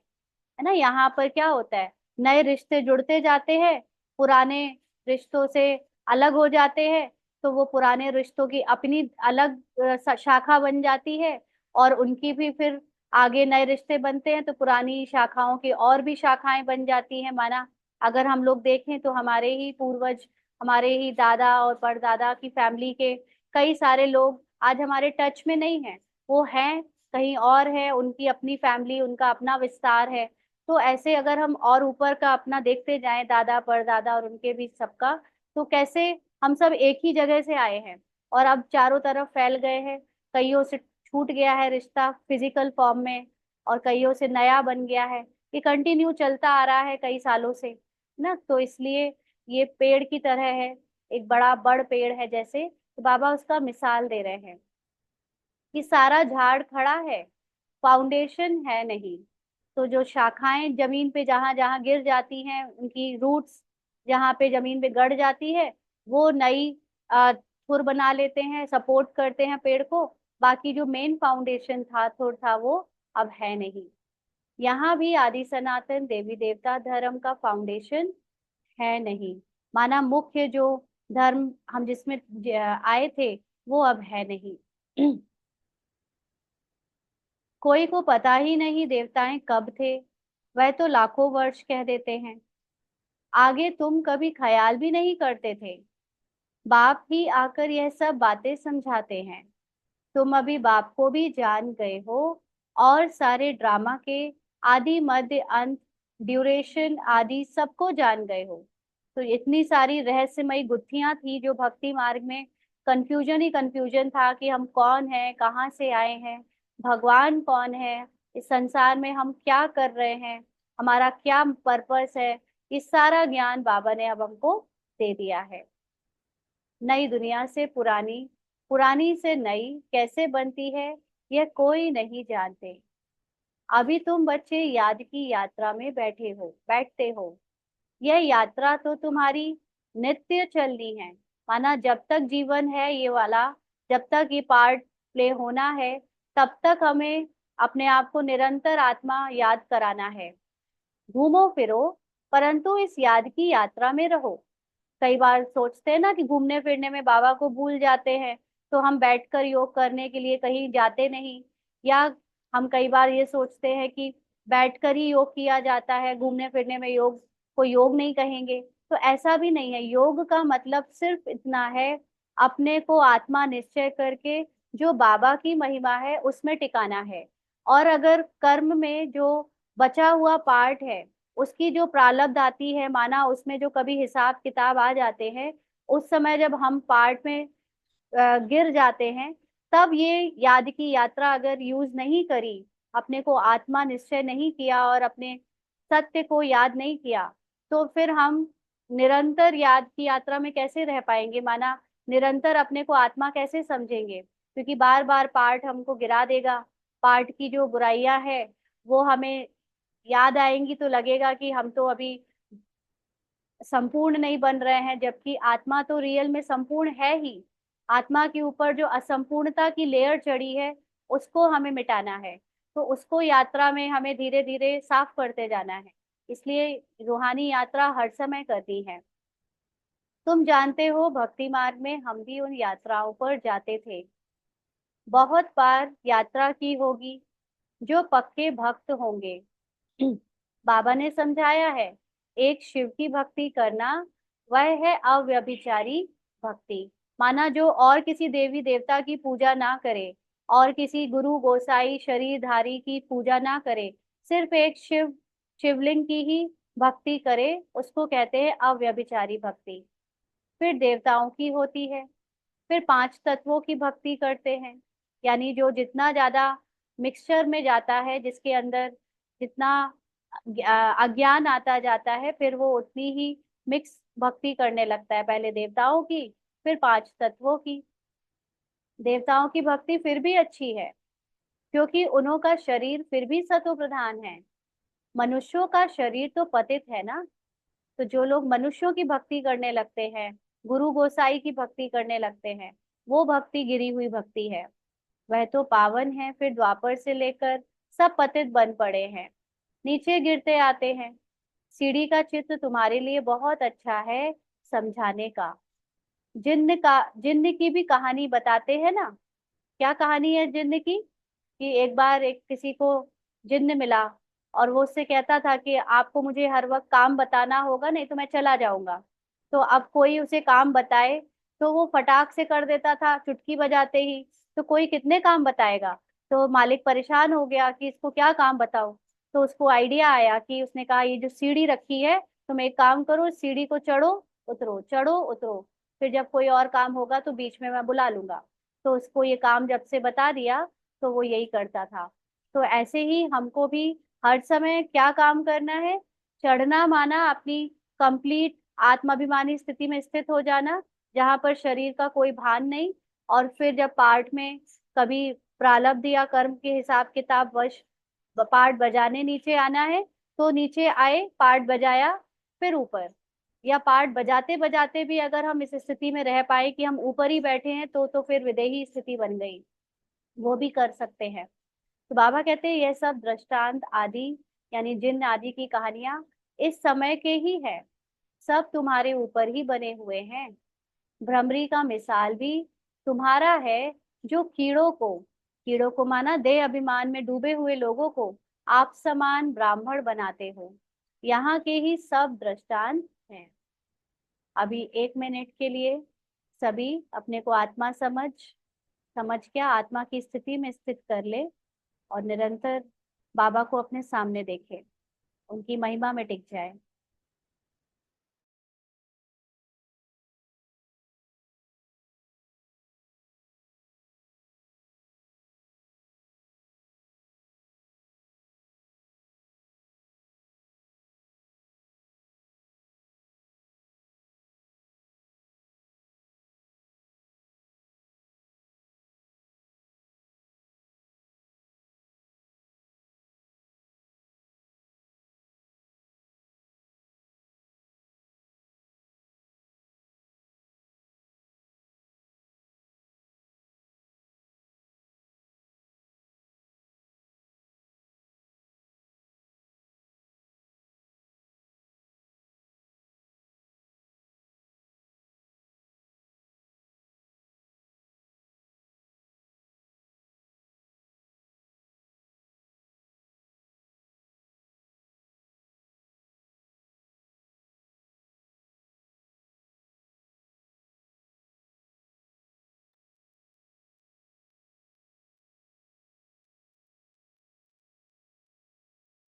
ना। यहाँ पर क्या होता है, नए रिश्ते जुड़ते जाते हैं, पुराने रिश्तों से अलग हो जाते हैं, तो वो पुराने रिश्तों की अपनी अलग शाखा बन जाती है, और उनकी भी फिर आगे नए रिश्ते बनते हैं, तो पुरानी शाखाओं की और भी शाखाएं बन जाती हैं। माना अगर हम लोग देखें तो हमारे ही पूर्वज हमारे ही दादा और परदादा की फैमिली के कई सारे लोग आज हमारे टच में नहीं है, वो हैं कहीं और है, उनकी अपनी फैमिली, उनका अपना विस्तार है। तो ऐसे अगर हम और ऊपर का अपना देखते जाएं, दादा परदादा और उनके बीच सबका, तो कैसे हम सब एक ही जगह से आए हैं और अब चारों तरफ फैल गए हैं। कईयों से छूट गया है रिश्ता फिजिकल फॉर्म में, और कईयों से नया बन गया है। ये कंटिन्यू चलता आ रहा है कई सालों से ना। तो इसलिए ये पेड़ की तरह है, एक बड़ा बड़ पेड़ है जैसे, तो बाबा उसका मिसाल दे रहे हैं कि सारा झाड़ खड़ा है, फाउंडेशन है नहीं। तो जो शाखाएं जमीन पे जहां जहां गिर जाती हैं, उनकी रूट्स जहां पे जमीन पे गड़ जाती है, वो नई थुर बना लेते हैं, सपोर्ट करते हैं पेड़ को। बाकी जो मेन फाउंडेशन था, थुर था, वो अब है नहीं। यहाँ भी आदि सनातन देवी देवता धर्म का फाउंडेशन है नहीं। माना मुख्य जो धर्म हम जिसमें आए थे, वो अब है नहीं। कोई को पता ही नहीं देवताएं कब थे, वह तो लाखों वर्ष कह देते हैं। आगे तुम कभी ख्याल भी नहीं करते थे, बाप ही आकर यह सब बातें समझाते हैं। तुम अभी बाप को भी जान गए हो, और सारे ड्रामा के आदि मध्य अंत ड्यूरेशन आदि सबको जान गए हो। तो इतनी सारी रहस्यमयी गुत्थियां थी जो भक्ति मार्ग में, कंफ्यूजन ही कंफ्यूजन था कि हम कौन हैं, कहाँ से आए हैं, भगवान कौन है, इस संसार में हम क्या कर रहे हैं, हमारा क्या पर्पस है। इस सारा ज्ञान बाबा ने अब हमको दे दिया है। नई दुनिया से पुरानी, पुरानी से नई कैसे बनती है, यह कोई नहीं जानते। अभी तुम बच्चे याद की यात्रा में बैठते हो। यह यात्रा तो तुम्हारी नित्य चलनी है। माना जब तक जीवन है ये वाला, जब तक ये पार्ट प्ले होना है, तब तक हमें अपने आप को निरंतर आत्मा याद कराना है। घूमो फिरो, परंतु इस याद की यात्रा में रहो। कई बार सोचते हैं ना कि घूमने फिरने में बाबा को भूल जाते हैं, तो हम बैठकर योग करने के लिए कहीं जाते नहीं। या हम कई बार ये सोचते हैं कि बैठकर ही योग किया जाता है, घूमने फिरने में योग को योग नहीं कहेंगे। तो ऐसा भी नहीं है। योग का मतलब सिर्फ इतना है, अपने को आत्मा निश्चय करके जो बाबा की महिमा है उसमें टिकाना है। और अगर कर्म में जो बचा हुआ पार्ट है, उसकी जो प्रारब्ध आती है, माना उसमें जो कभी हिसाब किताब आ जाते हैं, उस समय जब हम पार्ट में गिर जाते हैं, तब ये याद की यात्रा अगर यूज नहीं करी, अपने को आत्मा निश्चय नहीं किया और अपने सत्य को याद नहीं किया, तो फिर हम निरंतर याद की यात्रा में कैसे रह पाएंगे। माना निरंतर अपने को आत्मा कैसे समझेंगे, क्योंकि बार बार पार्ट हमको गिरा देगा। पार्ट की जो बुराइयां है वो हमें याद आएंगी, तो लगेगा कि हम तो अभी संपूर्ण नहीं बन रहे हैं, जबकि आत्मा तो रियल में संपूर्ण है ही। आत्मा के ऊपर जो असंपूर्णता की लेयर चढ़ी है, उसको हमें मिटाना है। तो उसको यात्रा में हमें धीरे धीरे साफ करते जाना है। इसलिए रूहानी यात्रा हर समय करनी है। तुम जानते हो भक्ति मार्ग में हम भी उन यात्राओं पर जाते थे, बहुत बार यात्रा की होगी। जो पक्के भक्त होंगे, बाबा ने समझाया है, एक शिव की भक्ति करना, वह है अव्यभिचारी भक्ति। माना जो और किसी देवी देवता की पूजा ना करे, और किसी गुरु गोसाई शरीरधारी की पूजा ना करे, सिर्फ एक शिवलिंग की ही भक्ति करे, उसको कहते हैं अव्यभिचारी भक्ति। फिर देवताओं की होती है, फिर पांच तत्वों की भक्ति करते हैं। यानी जो जितना ज्यादा मिक्सचर में जाता है, जिसके अंदर जितना अज्ञान आता जाता है, फिर वो उतनी ही मिक्स भक्ति करने लगता है। पहले देवताओं की, फिर पांच तत्वों की। देवताओं की भक्ति फिर भी अच्छी है, क्योंकि उन्हों का शरीर फिर भी सतो प्रधान है। मनुष्यों का शरीर तो पतित है ना। तो जो लोग मनुष्यों की भक्ति करने लगते हैं, गुरु गोसाई की भक्ति करने लगते हैं, वो भक्ति गिरी हुई भक्ति है। वह तो पावन है। फिर द्वापर से लेकर सब पतित बन पड़े हैं, नीचे गिरते आते हैं। सीढ़ी का चित्र तुम्हारे लिए बहुत अच्छा है समझाने का। जिन्न की भी कहानी बताते हैं ना। क्या कहानी है जिन्न की? कि एक बार एक किसी को जिन्न मिला, और वो उससे कहता था कि आपको मुझे हर वक्त काम बताना होगा, नहीं तो मैं चला जाऊंगा। तो अब कोई उसे काम बताए तो वो फटाक से कर देता था चुटकी बजाते ही। तो कोई कितने काम बताएगा। तो मालिक परेशान हो गया कि इसको क्या काम बताओ। तो उसको आइडिया आया कि उसने कहा ये जो सीढ़ी रखी है, तुम एक काम करो, इस सीढ़ी को चढ़ो उतरो, चढ़ो उतरो, फिर जब कोई और काम होगा तो बीच में मैं बुला लूंगा। तो उसको ये काम जब से बता दिया तो वो यही करता था। तो ऐसे ही हमको भी हर समय क्या काम करना है, चढ़ना माना अपनी कंप्लीट आत्माभिमानी स्थिति में स्थित हो जाना, जहां पर शरीर का कोई भान नहीं। और फिर जब पार्ट में कभी प्रारब्ध या कर्म के हिसाब किताब वश पार्ट बजाने नीचे आना है, तो नीचे आए, पार्ट बजाया, फिर ऊपर। या पार्ट बजाते बजाते भी अगर हम इस स्थिति में रह पाए कि हम ऊपर ही बैठे हैं तो फिर विदेही स्थिति बन गई, वो भी कर सकते हैं। तो बाबा कहते हैं यह सब दृष्टांत आदि यानी जिन आदि की कहानियां इस समय के ही है, सब तुम्हारे ऊपर ही बने हुए हैं। भ्रमरी का मिसाल भी तुम्हारा है, जो कीड़ों को माना देह अभिमान में डूबे हुए लोगों को आप समान ब्राह्मण बनाते हो। यहाँ के ही सब दृष्टांत हैं। अभी 1 मिनट के लिए सभी अपने को आत्मा समझ क्या आत्मा की स्थिति में स्थित कर ले, और निरंतर बाबा को अपने सामने देखे, उनकी महिमा में टिक जाए।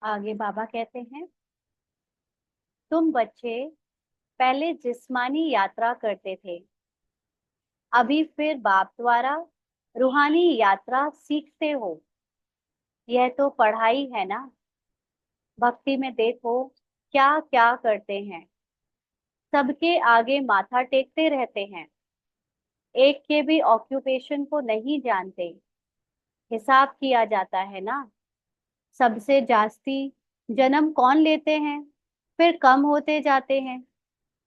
आगे बाबा कहते हैं, तुम बच्चे पहले जिस्मानी यात्रा करते थे, अभी फिर बाप द्वारा रूहानी यात्रा सीखते हो। यह तो पढ़ाई है ना। भक्ति में देखो क्या क्या करते हैं, सबके आगे माथा टेकते रहते हैं, एक के भी ऑक्यूपेशन को नहीं जानते। हिसाब किया जाता है ना, सबसे जास्ती जन्म कौन लेते हैं, फिर कम होते जाते हैं।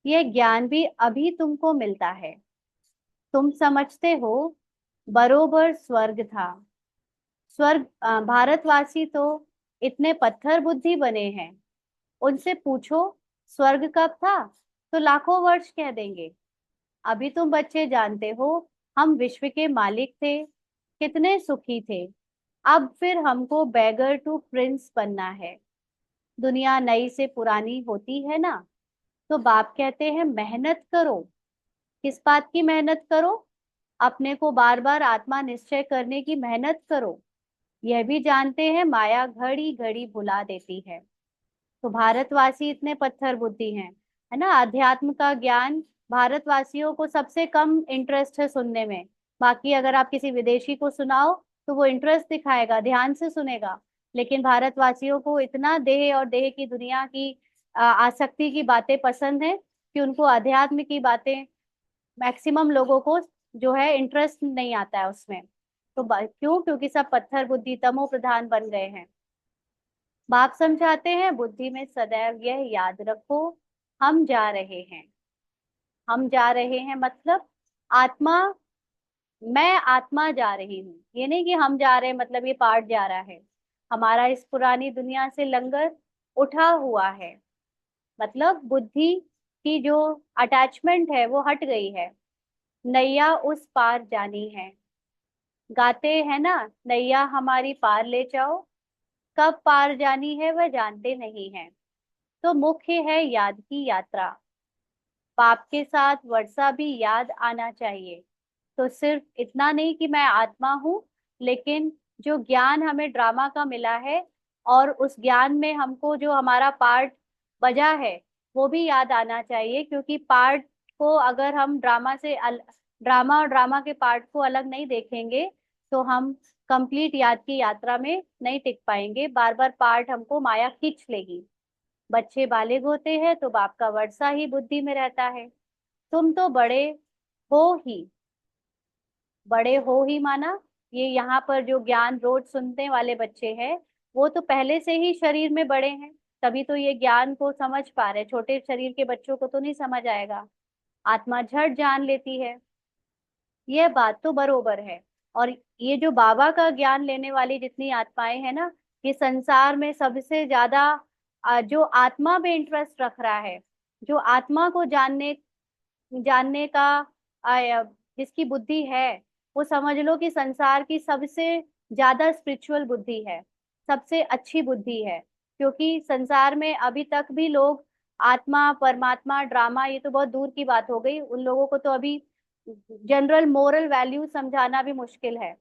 यह ज्ञान भी अभी तुमको मिलता है। तुम समझते हो बरोबर स्वर्ग था। भारतवासी तो इतने पत्थर बुद्धि बने हैं, उनसे पूछो स्वर्ग कब था, तो लाखों वर्ष कह देंगे। अभी तुम बच्चे जानते हो हम विश्व के मालिक थे, कितने सुखी थे। अब फिर हमको बैगर टू प्रिंस बनना है। दुनिया नई से पुरानी होती है ना। तो बाप कहते हैं मेहनत करो। किस बात की मेहनत करो, अपने को बार बार आत्मा निश्चय करने की मेहनत करो। यह भी जानते हैं माया घड़ी घड़ी भुला देती है। तो भारतवासी इतने पत्थर बुद्धि हैं, है ना। अध्यात्म का ज्ञान भारतवासियों को सबसे कम इंटरेस्ट है सुनने में। बाकी अगर आप किसी विदेशी को सुनाओ तो वो इंटरेस्ट दिखाएगा, ध्यान से सुनेगा। लेकिन भारतवासियों को इतना देह और देह की दुनिया की आसक्ति की बातें पसंद है कि उनको अध्यात्म की बातें, मैक्सिमम लोगों को जो है इंटरेस्ट नहीं आता है उसमें। तो क्यों, क्योंकि सब पत्थर बुद्धि तमो प्रधान बन गए हैं। बाप समझाते हैं बुद्धि में सदैव यह याद रखो, हम जा रहे हैं। हम जा रहे हैं मतलब आत्मा, मैं आत्मा जा रही हूँ। ये नहीं कि हम जा रहे हैं मतलब ये पार्ट जा रहा है। हमारा इस पुरानी दुनिया से लंगर उठा हुआ है, मतलब बुद्धि की जो अटैचमेंट है वो हट गई है। नैया उस पार जानी है। गाते हैं ना, नैया हमारी पार ले जाओ। कब पार जानी है वह जानते नहीं है। तो मुख्य है याद की यात्रा। बाप के साथ वर्षा भी याद आना चाहिए। तो सिर्फ इतना नहीं कि मैं आत्मा हूँ, लेकिन जो ज्ञान हमें ड्रामा का मिला है और उस ज्ञान में हमको जो हमारा पार्ट बजा है वो भी याद आना चाहिए, क्योंकि पार्ट को अगर हम ड्रामा और ड्रामा के पार्ट को अलग नहीं देखेंगे तो हम कंप्लीट याद की यात्रा में नहीं टिक पाएंगे। बार बार पार्ट हमको माया खींच लेगी। बच्चे बालिग होते हैं तो बाप का वर्षा ही बुद्धि में रहता है। तुम तो हो ही बड़े हो ही माना, ये यहाँ पर जो ज्ञान रोज सुनने वाले बच्चे हैं वो तो पहले से ही शरीर में बड़े हैं, तभी तो ये ज्ञान को समझ पा रहे। छोटे शरीर के बच्चों को तो नहीं समझ आएगा। आत्मा झट जान लेती है, यह बात तो बरोबर है। और ये जो बाबा का ज्ञान लेने वाली जितनी आत्माएं हैं ना, ये संसार में सबसे ज्यादा जो आत्मा में इंटरेस्ट रख रहा है, जो आत्मा को जानने जानने का जिसकी बुद्धि है, वो समझ लो कि संसार की सबसे ज्यादा स्पिरिचुअल बुद्धि है, सबसे अच्छी बुद्धि है। क्योंकि संसार में अभी तक भी लोग आत्मा परमात्मा ड्रामा ये तो बहुत दूर की बात हो गई, उन लोगों को तो अभी जनरल मोरल वैल्यू समझाना भी मुश्किल है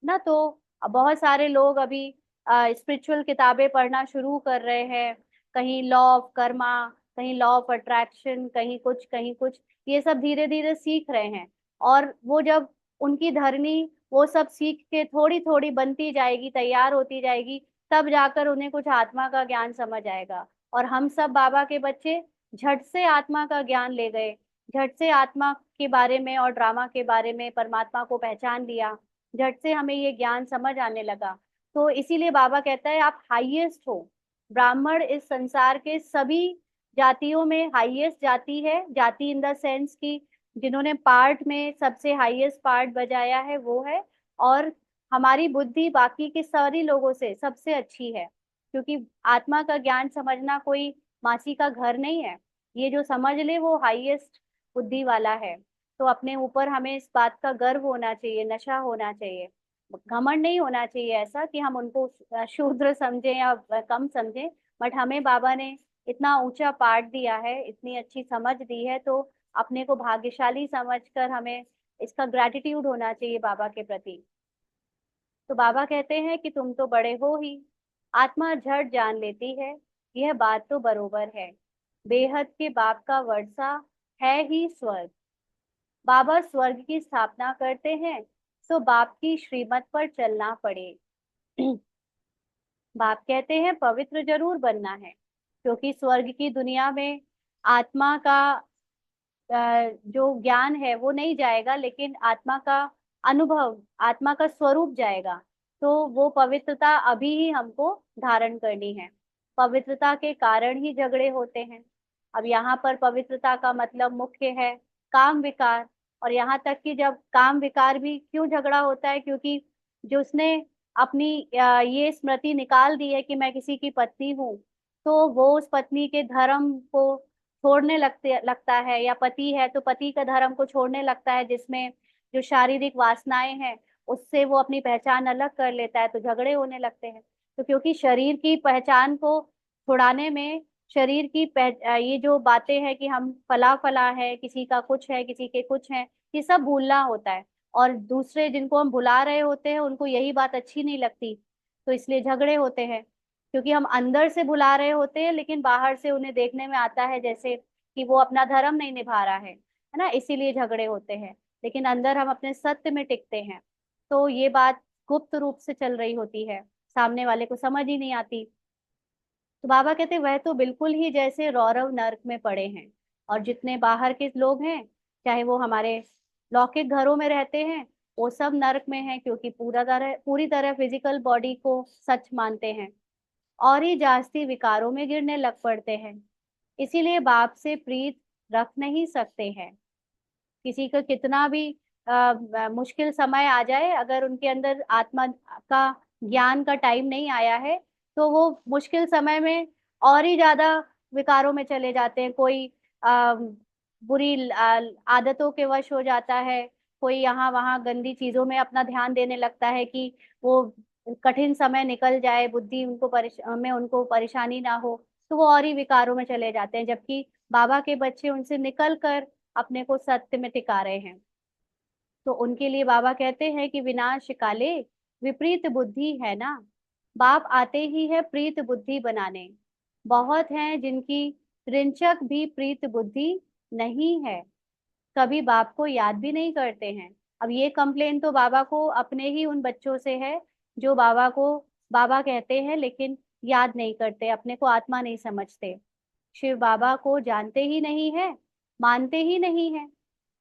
ना। तो बहुत सारे लोग अभी स्पिरिचुअल किताबें पढ़ना शुरू कर रहे हैं, कहीं लॉ ऑफ कर्मा, कहीं लॉ ऑफ अट्रैक्शन, कहीं कुछ ये सब धीरे धीरे सीख रहे हैं। और वो जब उनकी धरनी वो सब सीख के थोड़ी थोड़ी बनती जाएगी, तैयार होती जाएगी, तब जाकर उन्हें कुछ आत्मा का ज्ञान समझ आएगा। और हम सब बाबा के बच्चे झट से आत्मा का ज्ञान ले गए, झट से आत्मा के बारे में और ड्रामा के बारे में परमात्मा को पहचान लिया, झट से हमें ये ज्ञान समझ आने लगा। तो इसीलिए बाबा कहता है आप हाईएस्ट हो। ब्राह्मण इस संसार के सभी जातियों में हाईएस्ट जाति है, जाति इन द सेंस की जिन्होंने पार्ट में सबसे हाईएस्ट पार्ट बजाया है वो है। और हमारी बुद्धि बाकी के सारी लोगों से सबसे अच्छी है, क्योंकि आत्मा का ज्ञान समझना कोई मासी का घर नहीं है। ये जो समझ ले वो हाईएस्ट बुद्धि वाला है। तो अपने ऊपर हमें इस बात का गर्व होना चाहिए, नशा होना चाहिए, घमंड नहीं होना चाहिए ऐसा कि हम उनको शूद्र समझें या कम समझें। बट हमें बाबा ने इतना ऊंचा पाठ दिया है, इतनी अच्छी समझ दी है, तो अपने को भाग्यशाली समझकर हमें इसका ग्रैटिट्यूड होना चाहिए बाबा के प्रति। तो बाबा कहते हैं कि तुम तो बड़े हो ही, आत्मा झट जान लेती है, यह बात तो बरोबर है। बेहद के बाप का वर्षा है ही स्वर्ग। बाबा स्वर्ग की स्थापना करते हैं तो बाप की श्रीमत पर चलना पड़े। बाप कहते हैं पवित्र जरूर बनना है, क्योंकि स्वर्ग की दुनिया में आत्मा का जो ज्ञान है वो नहीं जाएगा, लेकिन आत्मा का अनुभव, आत्मा का स्वरूप जाएगा। तो वो पवित्रता अभी ही हमको धारण करनी है। पवित्रता के कारण ही झगड़े होते हैं। अब यहाँ पर पवित्रता का मतलब मुख्य है काम विकार। और यहाँ तक कि जब काम विकार भी क्यों झगड़ा होता है, क्योंकि जो उसने अपनी ये स्मृति निकाल दी है कि मैं किसी की पत्नी हूँ, तो वो उस पत्नी के धर्म को छोड़ने लगता है, या पति है तो पति का धर्म को छोड़ने लगता है, जिसमें जो शारीरिक वासनाएं हैं उससे वो अपनी पहचान अलग कर लेता है, तो झगड़े होने लगते हैं। तो क्योंकि शरीर की पहचान को छुड़ाने में, शरीर की ये जो बातें हैं कि हम फला फला है, किसी का कुछ है किसी के कुछ है, ये सब भूलना होता है। और दूसरे जिनको हम भुला रहे होते हैं उनको यही बात अच्छी नहीं लगती, तो इसलिए झगड़े होते हैं। क्योंकि हम अंदर से भुला रहे होते हैं, लेकिन बाहर से उन्हें देखने में आता है जैसे कि वो अपना धर्म नहीं निभा रहा है ना, इसीलिए झगड़े होते हैं। लेकिन अंदर हम अपने सत्य में टिकते हैं। तो ये बात गुप्त रूप से चल रही होती है, सामने वाले को समझ ही नहीं आती। तो बाबा कहते वह तो बिल्कुल ही जैसे रौरव नर्क में पड़े हैं। और जितने बाहर के लोग हैं, चाहे वो हमारे लौकिक घरों में रहते हैं, वो सब नर्क में हैं, क्योंकि पूरी तरह फिजिकल बॉडी को सच मानते हैं और ही जास्ती विकारों में गिरने लग पड़ते हैं। इसीलिए बाप से प्रीत रख नहीं सकते हैं। किसी का कितना भी मुश्किल समय आ जाए, अगर उनके अंदर आत्मा का ज्ञान का टाइम नहीं आया है, तो वो मुश्किल समय में और ही ज्यादा विकारों में चले जाते हैं। कोई बुरी आदतों के वश हो जाता है, कोई यहाँ वहाँ गंदी चीजों में अपना ध्यान देने लगता है कि वो कठिन समय निकल जाए, बुद्धि उनको में उनको परेशानी ना हो, तो वो और ही विकारों में चले जाते हैं। जबकि बाबा के बच्चे उनसे निकल कर अपने को सत्य में टिका रहे हैं। तो उनके लिए बाबा कहते हैं कि विनाश काले विपरीत बुद्धि है ना। बाप आते ही है प्रीत बुद्धि बनाने। बहुत हैं जिनकी ऋणचक भी प्रीत बुद्धि नहीं है, कभी बाप को याद भी नहीं करते हैं। अब ये कंप्लेन तो बाबा को अपने ही उन बच्चों से है जो बाबा को बाबा कहते हैं लेकिन याद नहीं करते, अपने को आत्मा नहीं समझते, शिव बाबा को जानते ही नहीं है, मानते ही नहीं है।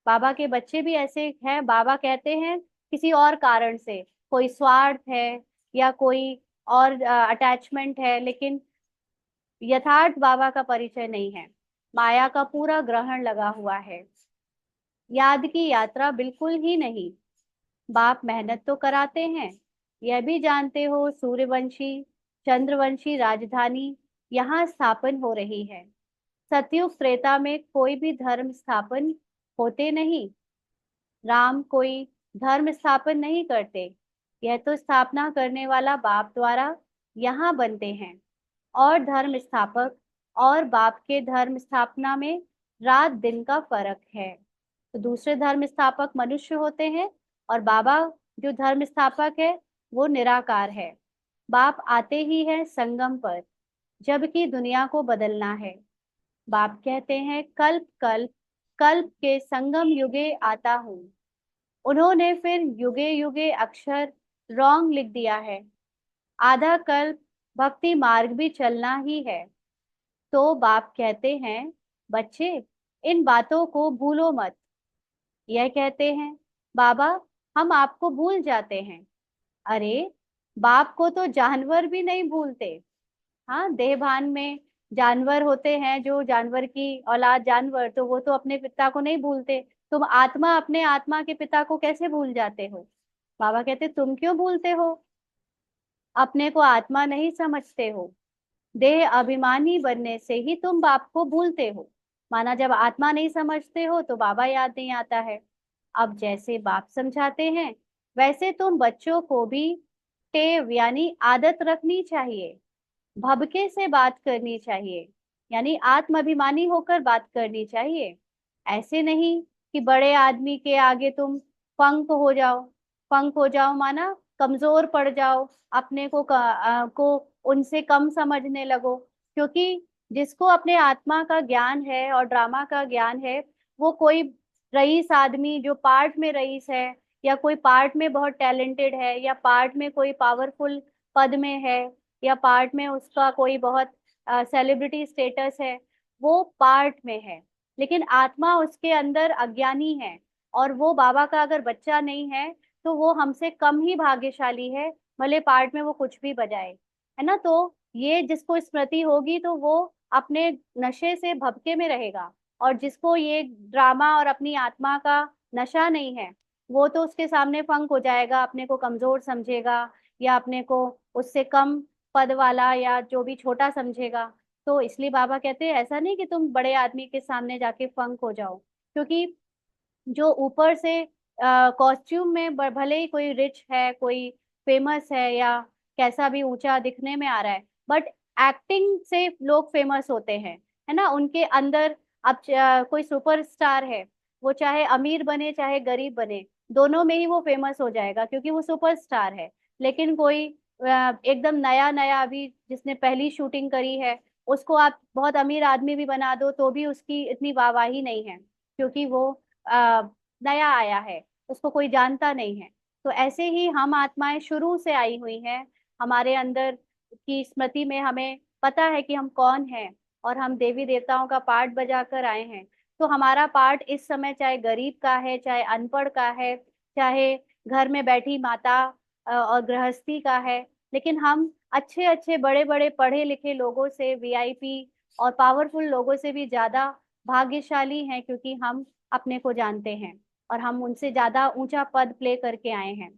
बाबा के बच्चे भी ऐसे हैं, बाबा कहते हैं किसी और कारण से, कोई स्वार्थ है या कोई और अटैचमेंट है, लेकिन यथार्थ बाबा का परिचय नहीं है। माया का पूरा ग्रहण लगा हुआ है, याद की यात्रा बिल्कुल ही नहीं। बाप मेहनत तो कराते हैं, यह भी जानते हो सूर्यवंशी चंद्रवंशी राजधानी यहाँ स्थापन हो रही है। सतयुग त्रेता में कोई भी धर्म स्थापन होते नहीं, राम कोई धर्म स्थापन नहीं करते, यह तो स्थापना करने वाला बाप द्वारा यहाँ बनते हैं। और धर्म स्थापक और बाप के धर्म स्थापना में रात दिन का फर्क है। तो दूसरे धर्म स्थापक मनुष्य होते हैं और बाबा जो धर्म स्थापक है वो निराकार है। बाप आते ही है संगम पर, जबकि दुनिया को बदलना है। बाप कहते हैं कल्प कल्प कल्प के संगम युगे आता हूँ। उन्होंने फिर युगे युगे अक्षर रॉन्ग लिख दिया है। आधा कल्प भक्ति मार्ग भी चलना ही है। तो बाप कहते हैं बच्चे इन बातों को भूलो मत। यह कहते हैं बाबा हम आपको भूल जाते हैं। अरे बाप को तो जानवर भी नहीं भूलते। हाँ, देहभान में जानवर होते हैं, जो जानवर की औलाद जानवर, तो वो तो अपने पिता को नहीं भूलते। तुम आत्मा अपने आत्मा के पिता को कैसे भूल जाते हो? बाबा कहते तुम क्यों भूलते हो? अपने को आत्मा नहीं समझते हो, देह अभिमानी बनने से ही तुम बाप को भूलते हो। माना जब आत्मा नहीं समझते हो तो बाबा याद नहीं आता है। अब जैसे बाप समझाते हैं वैसे तुम बच्चों को भी टेव यानी आदत रखनी चाहिए, भबके से बात करनी चाहिए, यानी आत्माभिमानी होकर बात करनी चाहिए। ऐसे नहीं कि बड़े आदमी के आगे तुम पंक हो जाओ। पंक हो जाओ माना कमजोर पड़ जाओ, अपने को उनसे कम समझने लगो। क्योंकि जिसको अपने आत्मा का ज्ञान है और ड्रामा का ज्ञान है, वो कोई रईस आदमी जो पार्ट में रईस है, या कोई पार्ट में बहुत टैलेंटेड है, या पार्ट में कोई पावरफुल पद में है, या पार्ट में उसका कोई बहुत सेलिब्रिटी स्टेटस है, वो पार्ट में है। लेकिन आत्मा उसके अंदर अज्ञानी है, और वो बाबा का अगर बच्चा नहीं है तो वो हमसे कम ही भाग्यशाली है, भले पार्ट में वो कुछ भी बजाए, है ना। तो ये जिसको स्मृति होगी तो वो अपने नशे से भपके में रहेगा, और जिसको ये ड्रामा और अपनी आत्मा का नशा नहीं है, वो तो उसके सामने फंक हो जाएगा, अपने को कमजोर समझेगा, या अपने को उससे कम पद वाला या जो भी छोटा समझेगा। तो इसलिए बाबा कहते हैं ऐसा नहीं कि तुम बड़े आदमी के सामने जाके फंक हो जाओ, क्योंकि जो ऊपर से कॉस्ट्यूम में भले ही कोई रिच है, कोई फेमस है, या कैसा भी ऊंचा दिखने में आ रहा है, बट एक्टिंग से लोग फेमस होते हैं, है ना। उनके अंदर अब कोई सुपरस्टार है, वो चाहे अमीर बने चाहे गरीब बने, दोनों में ही वो फेमस हो जाएगा क्योंकि वो सुपरस्टार है। लेकिन कोई एकदम नया नया अभी जिसने पहली शूटिंग करी है, उसको आप बहुत अमीर आदमी भी बना दो तो भी उसकी इतनी वाहवाही नहीं है, क्योंकि वो आ, नया आया है, उसको कोई जानता नहीं है। तो ऐसे ही हम आत्माएं शुरू से आई हुई हैं, हमारे अंदर की स्मृति में हमें पता है कि हम कौन हैं, और हम देवी देवताओं का पाठ बजा कर आए हैं। तो हमारा पाठ इस समय चाहे गरीब का है, चाहे अनपढ़ का है, चाहे घर में बैठी माता और गृहस्थी का है, लेकिन हम अच्छे अच्छे बड़े बड़े पढ़े लिखे लोगों से, वीआईपी और पावरफुल लोगों से भी ज्यादा भाग्यशाली हैं, क्योंकि हम अपने को जानते हैं और हम उनसे ज्यादा ऊंचा पद प्ले करके आए हैं।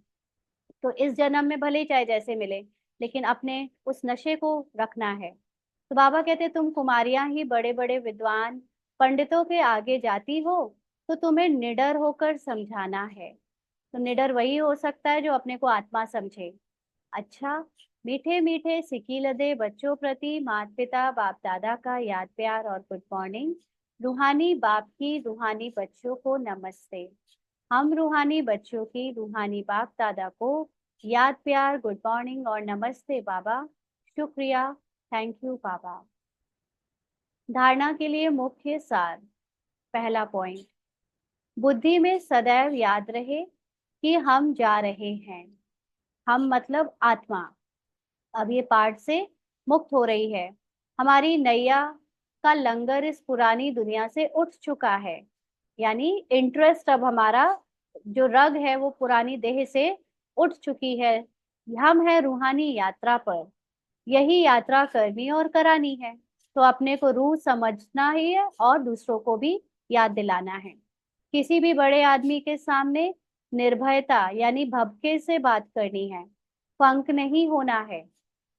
तो इस जन्म में भले ही चाहे जैसे मिले, लेकिन अपने उस नशे को रखना है। तो बाबा कहते तुम कुमारियां ही बड़े बड़े विद्वान पंडितों के आगे जाती हो, तो तुम्हें निडर होकर समझाना है। तो निडर वही हो सकता है जो अपने को आत्मा समझे। अच्छा, मीठे मीठे सिकी लदे बच्चों प्रति माता पिता बाप दादा का याद प्यार और गुड मॉर्निंग। रूहानी बाप की रूहानी बच्चों को नमस्ते। हम रूहानी बच्चों की रूहानी बाप दादा को याद, प्यार, गुड मॉर्निंग और नमस्ते बाबा। शुक्रिया, थैंक यू बाबा। धारणा के लिए मुख्य सार। पहला पॉइंट, बुद्धि में सदैव याद रहे कि हम जा रहे हैं। हम मतलब आत्मा अब ये पार्ट से मुक्त हो रही है। हमारी नैया का लंगर इस पुरानी दुनिया से उठ चुका है। यानी इंटरेस्ट अब हमारा जो रग है वो पुरानी देह से उठ चुकी है। हम है रूहानी यात्रा पर। यही यात्रा करनी और करानी है। तो अपने को रूह समझना ही है और दूसरों को भी याद दिलाना है। किसी भी बड़े आदमी के सामने निर्भयता यानी भपके से बात करनी है। फंक नहीं होना है।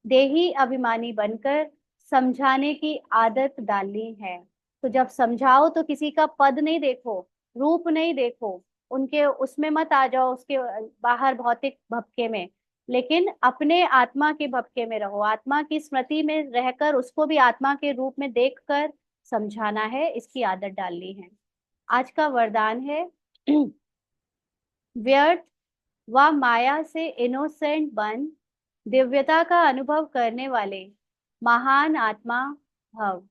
देही अभिमानी बनकर समझाने की आदत डालनी है। तो जब समझाओ तो किसी का पद नहीं देखो, रूप नहीं देखो, उनके उसमें मत आ जाओ, उसके बाहर भौतिक भपके में, लेकिन अपने आत्मा के भपके में रहो। आत्मा की स्मृति में रहकर उसको भी आत्मा के रूप में देखकर समझाना है। इसकी आदत डालनी है। आज का वरदान है व्यर्थ व माया से इनोसेंट बन दिव्यता का अनुभव करने वाले महान आत्मा भव।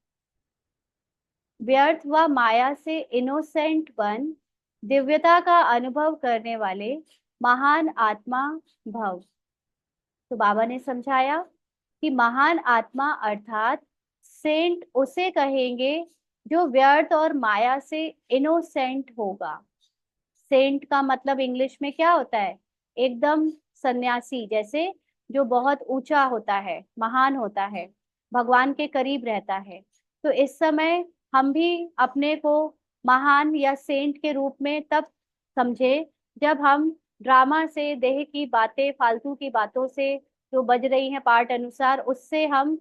व्यर्थ व माया से इनोसेंट बन दिव्यता का अनुभव करने वाले महान आत्मा भव। तो बाबा ने समझाया कि महान आत्मा अर्थात सेंट उसे कहेंगे जो व्यर्थ और माया से इनोसेंट होगा। सेंट का मतलब इंग्लिश में क्या होता है? एकदम सन्यासी जैसे, जो बहुत ऊंचा होता है, महान होता है, भगवान के करीब रहता है। तो इस समय हम भी अपने को महान या सेंट के रूप में तब समझे जब हम ड्रामा से, देह की बातें, फालतू की बातों से जो बज रही हैं पाठ अनुसार, उससे हम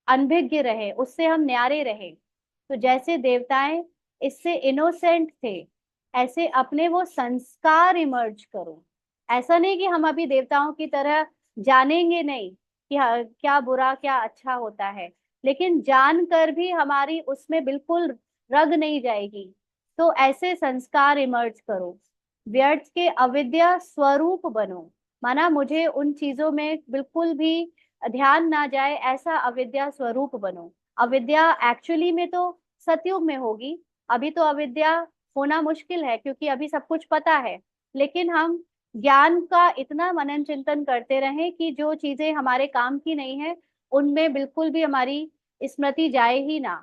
अनभिज्ञ रहे, उससे हम न्यारे रहे। तो जैसे देवताएं इससे इनोसेंट थे, ऐसे अपने वो संस्कार इमर्ज करो। ऐसा नहीं कि हम अभी देवताओं की तरह जानेंगे नहीं कि क्या बुरा क्या अच्छा होता है, लेकिन जानकर भी हमारी उसमें बिल्कुल रग नहीं जाएगी। तो ऐसे संस्कार इमर्ज करो। व्यर्थ के अविद्या स्वरूप बनो। माना मुझे उन चीजों में बिल्कुल भी ध्यान ना जाए, ऐसा अविद्या स्वरूप बनो। अविद्या एक्चुअली में तो सतयुग में होगी। अभी तो अविद्या होना मुश्किल है क्योंकि अभी सब कुछ पता है। लेकिन हम ज्ञान का इतना मनन चिंतन करते रहें कि जो चीजें हमारे काम की नहीं है उनमें बिल्कुल भी हमारी स्मृति जाए ही ना।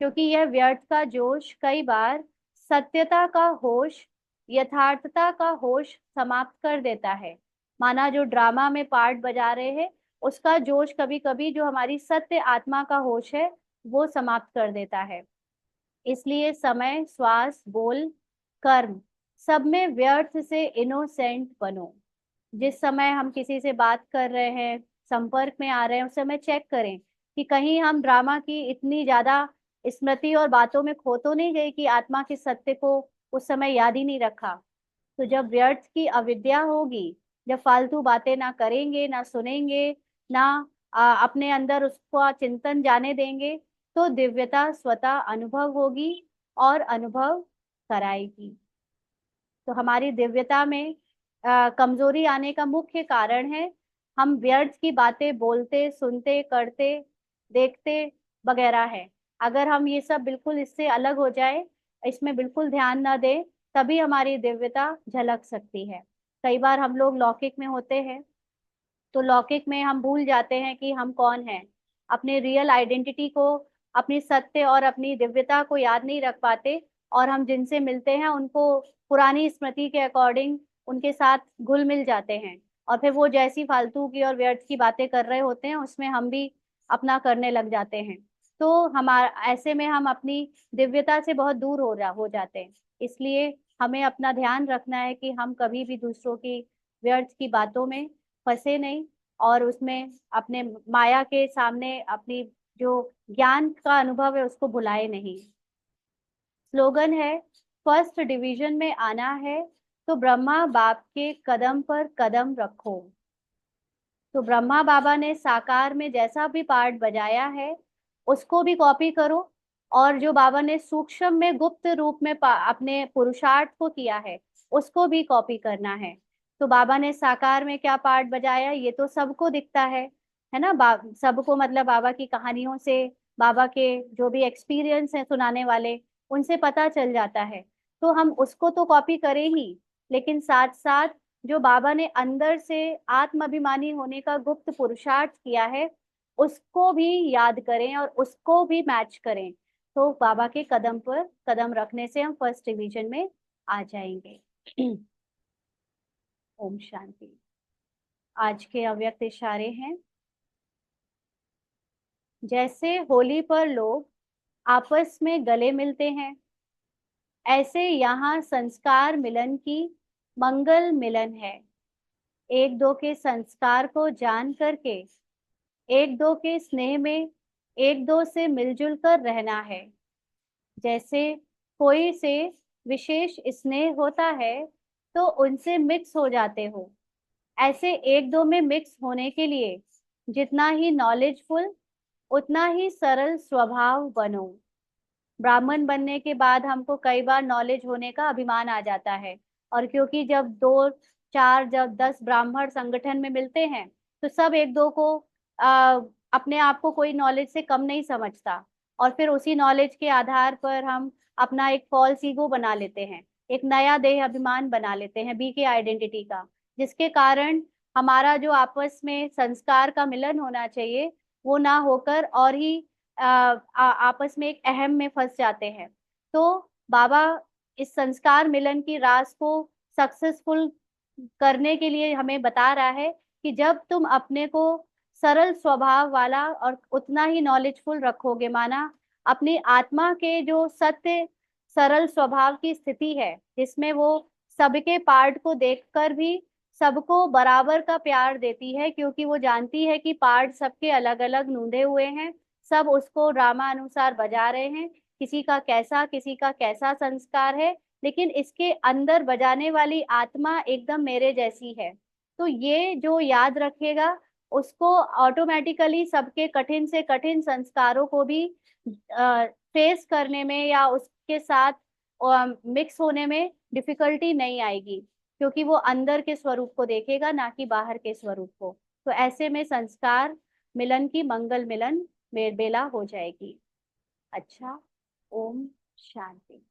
क्योंकि यह व्यर्थ का जोश कई बार सत्यता का होश, यथार्थता का होश समाप्त कर देता है। माना जो ड्रामा में पार्ट बजा रहे हैं, उसका जोश कभी कभी जो हमारी सत्य आत्मा का होश है वो समाप्त कर देता है। इसलिए समय, श्वास, बोल, कर्म, सब में व्यर्थ से इनोसेंट बनो। जिस समय हम किसी से बात कर रहे हैं, संपर्क में आ रहे हैं, उस समय चेक करें कि कहीं हम ड्रामा की इतनी ज्यादा स्मृति और बातों में खो तो नहीं गए कि आत्मा के सत्य को उस समय याद ही नहीं रखा। तो जब व्यर्थ की अविद्या होगी, जब फालतू बातें ना करेंगे, ना सुनेंगे, ना अपने अंदर उसको चिंतन जाने देंगे, तो दिव्यता स्वतः अनुभव होगी और अनुभव कराएगी। तो हमारी दिव्यता में कमजोरी आने का मुख्य कारण है हम व्यर्थ की बातें बोलते, सुनते, करते, देखते वगैरह है। अगर हम ये सब बिल्कुल इससे अलग हो जाए, इसमें बिल्कुल ध्यान ना दें, तभी हमारी दिव्यता झलक सकती है। कई बार हम लोग लौकिक में होते हैं, तो लौकिक में हम भूल जाते हैं कि हम कौन हैं। अपने रियल आइडेंटिटी को, अपनी सत्य और अपनी दिव्यता को याद नहीं रख पाते, और हम जिनसे मिलते हैं उनको पुरानी स्मृति के अकॉर्डिंग उनके साथ घुल मिल जाते हैं, और फिर वो जैसी फालतू की और व्यर्थ की बातें कर रहे होते हैं उसमें हम भी अपना करने लग जाते हैं। तो हमारा ऐसे में हम अपनी दिव्यता से बहुत दूर हो जाते हैं। इसलिए हमें अपना ध्यान रखना है कि हम कभी भी दूसरों की व्यर्थ की बातों में फंसे नहीं, और उसमें अपने माया के सामने अपनी जो ज्ञान का अनुभव है उसको भुलाए नहीं। स्लोगन है, फर्स्ट डिवीजन में आना है तो ब्रह्मा बाप के कदम पर कदम रखो। तो ब्रह्मा बाबा ने साकार में जैसा भी पार्ट बजाया है उसको भी कॉपी करो, और जो बाबा ने सूक्ष्म में गुप्त रूप में अपने पुरुषार्थ को किया है उसको भी कॉपी करना है। तो बाबा ने साकार में क्या पार्ट बजाया ये तो सबको दिखता है ना। सबको मतलब बाबा की कहानियों से, बाबा के जो भी एक्सपीरियंस है सुनाने वाले, उनसे पता चल जाता है। तो हम उसको तो कॉपी करें ही, लेकिन साथ साथ जो बाबा ने अंदर से आत्म अभिमानी होने का गुप्त पुरुषार्थ किया है उसको भी याद करें और उसको भी मैच करें। तो बाबा के कदम पर कदम रखने से हम फर्स्ट डिवीजन में आ जाएंगे। ओम शांति। आज के अव्यक्त इशारे हैं, जैसे होली पर लोग आपस में गले मिलते हैं, ऐसे यहाँ संस्कार मिलन की मंगल मिलन है। एक दो के संस्कार को जान करके, एक दो के स्नेह में एक दो से मिलजुल कर रहना है। जैसे कोई से विशेष स्नेह होता है तो उनसे मिक्स हो जाते हो, ऐसे एक दो में मिक्स होने के लिए जितना ही नॉलेजफुल उतना ही सरल स्वभाव बनो। ब्राह्मण बनने के बाद हमको कई बार नॉलेज होने का अभिमान आ जाता है, और क्योंकि जब दो चार जब 10 ब्राह्मण संगठन में मिलते हैं तो सब एक दो को आ, अपने आप को कोई नॉलेज से कम नहीं समझता, और फिर उसी नॉलेज के आधार पर हम अपना एक फॉल्स ईगो बना लेते हैं, एक नया देह अभिमान बना लेते हैं बी के आइडेंटिटी का, जिसके कारण हमारा जो आपस में संस्कार का मिलन होना चाहिए वो ना होकर और ही आपस में एक अहम में फंस जाते हैं। तो बाबा इस संस्कार मिलन की रास को सक्सेसफुल करने के लिए हमें बता रहा है कि जब तुम अपने को सरल स्वभाव वाला और उतना ही नॉलेजफुल रखोगे, माना अपनी आत्मा के जो सत्य सरल स्वभाव की स्थिति है जिसमें वो सबके पार्ट को देखकर भी सबको बराबर का प्यार देती है, क्योंकि वो जानती है कि पार्ट सबके अलग अलग नूंदे हुए हैं, सब उसको ड्रामा अनुसार बजा रहे हैं, किसी का कैसा संस्कार है, लेकिन इसके अंदर बजाने वाली आत्मा एकदम मेरे जैसी है। तो ये जो याद रखेगा उसको ऑटोमेटिकली सबके कठिन से कठिन संस्कारों को भी फेस करने में या उसके साथ मिक्स होने में डिफिकल्टी नहीं आएगी, क्योंकि वो अंदर के स्वरूप को देखेगा ना कि बाहर के स्वरूप को। तो ऐसे में संस्कार मिलन की मंगल मिलन मेल बेला हो जाएगी। अच्छा, ओम शांति।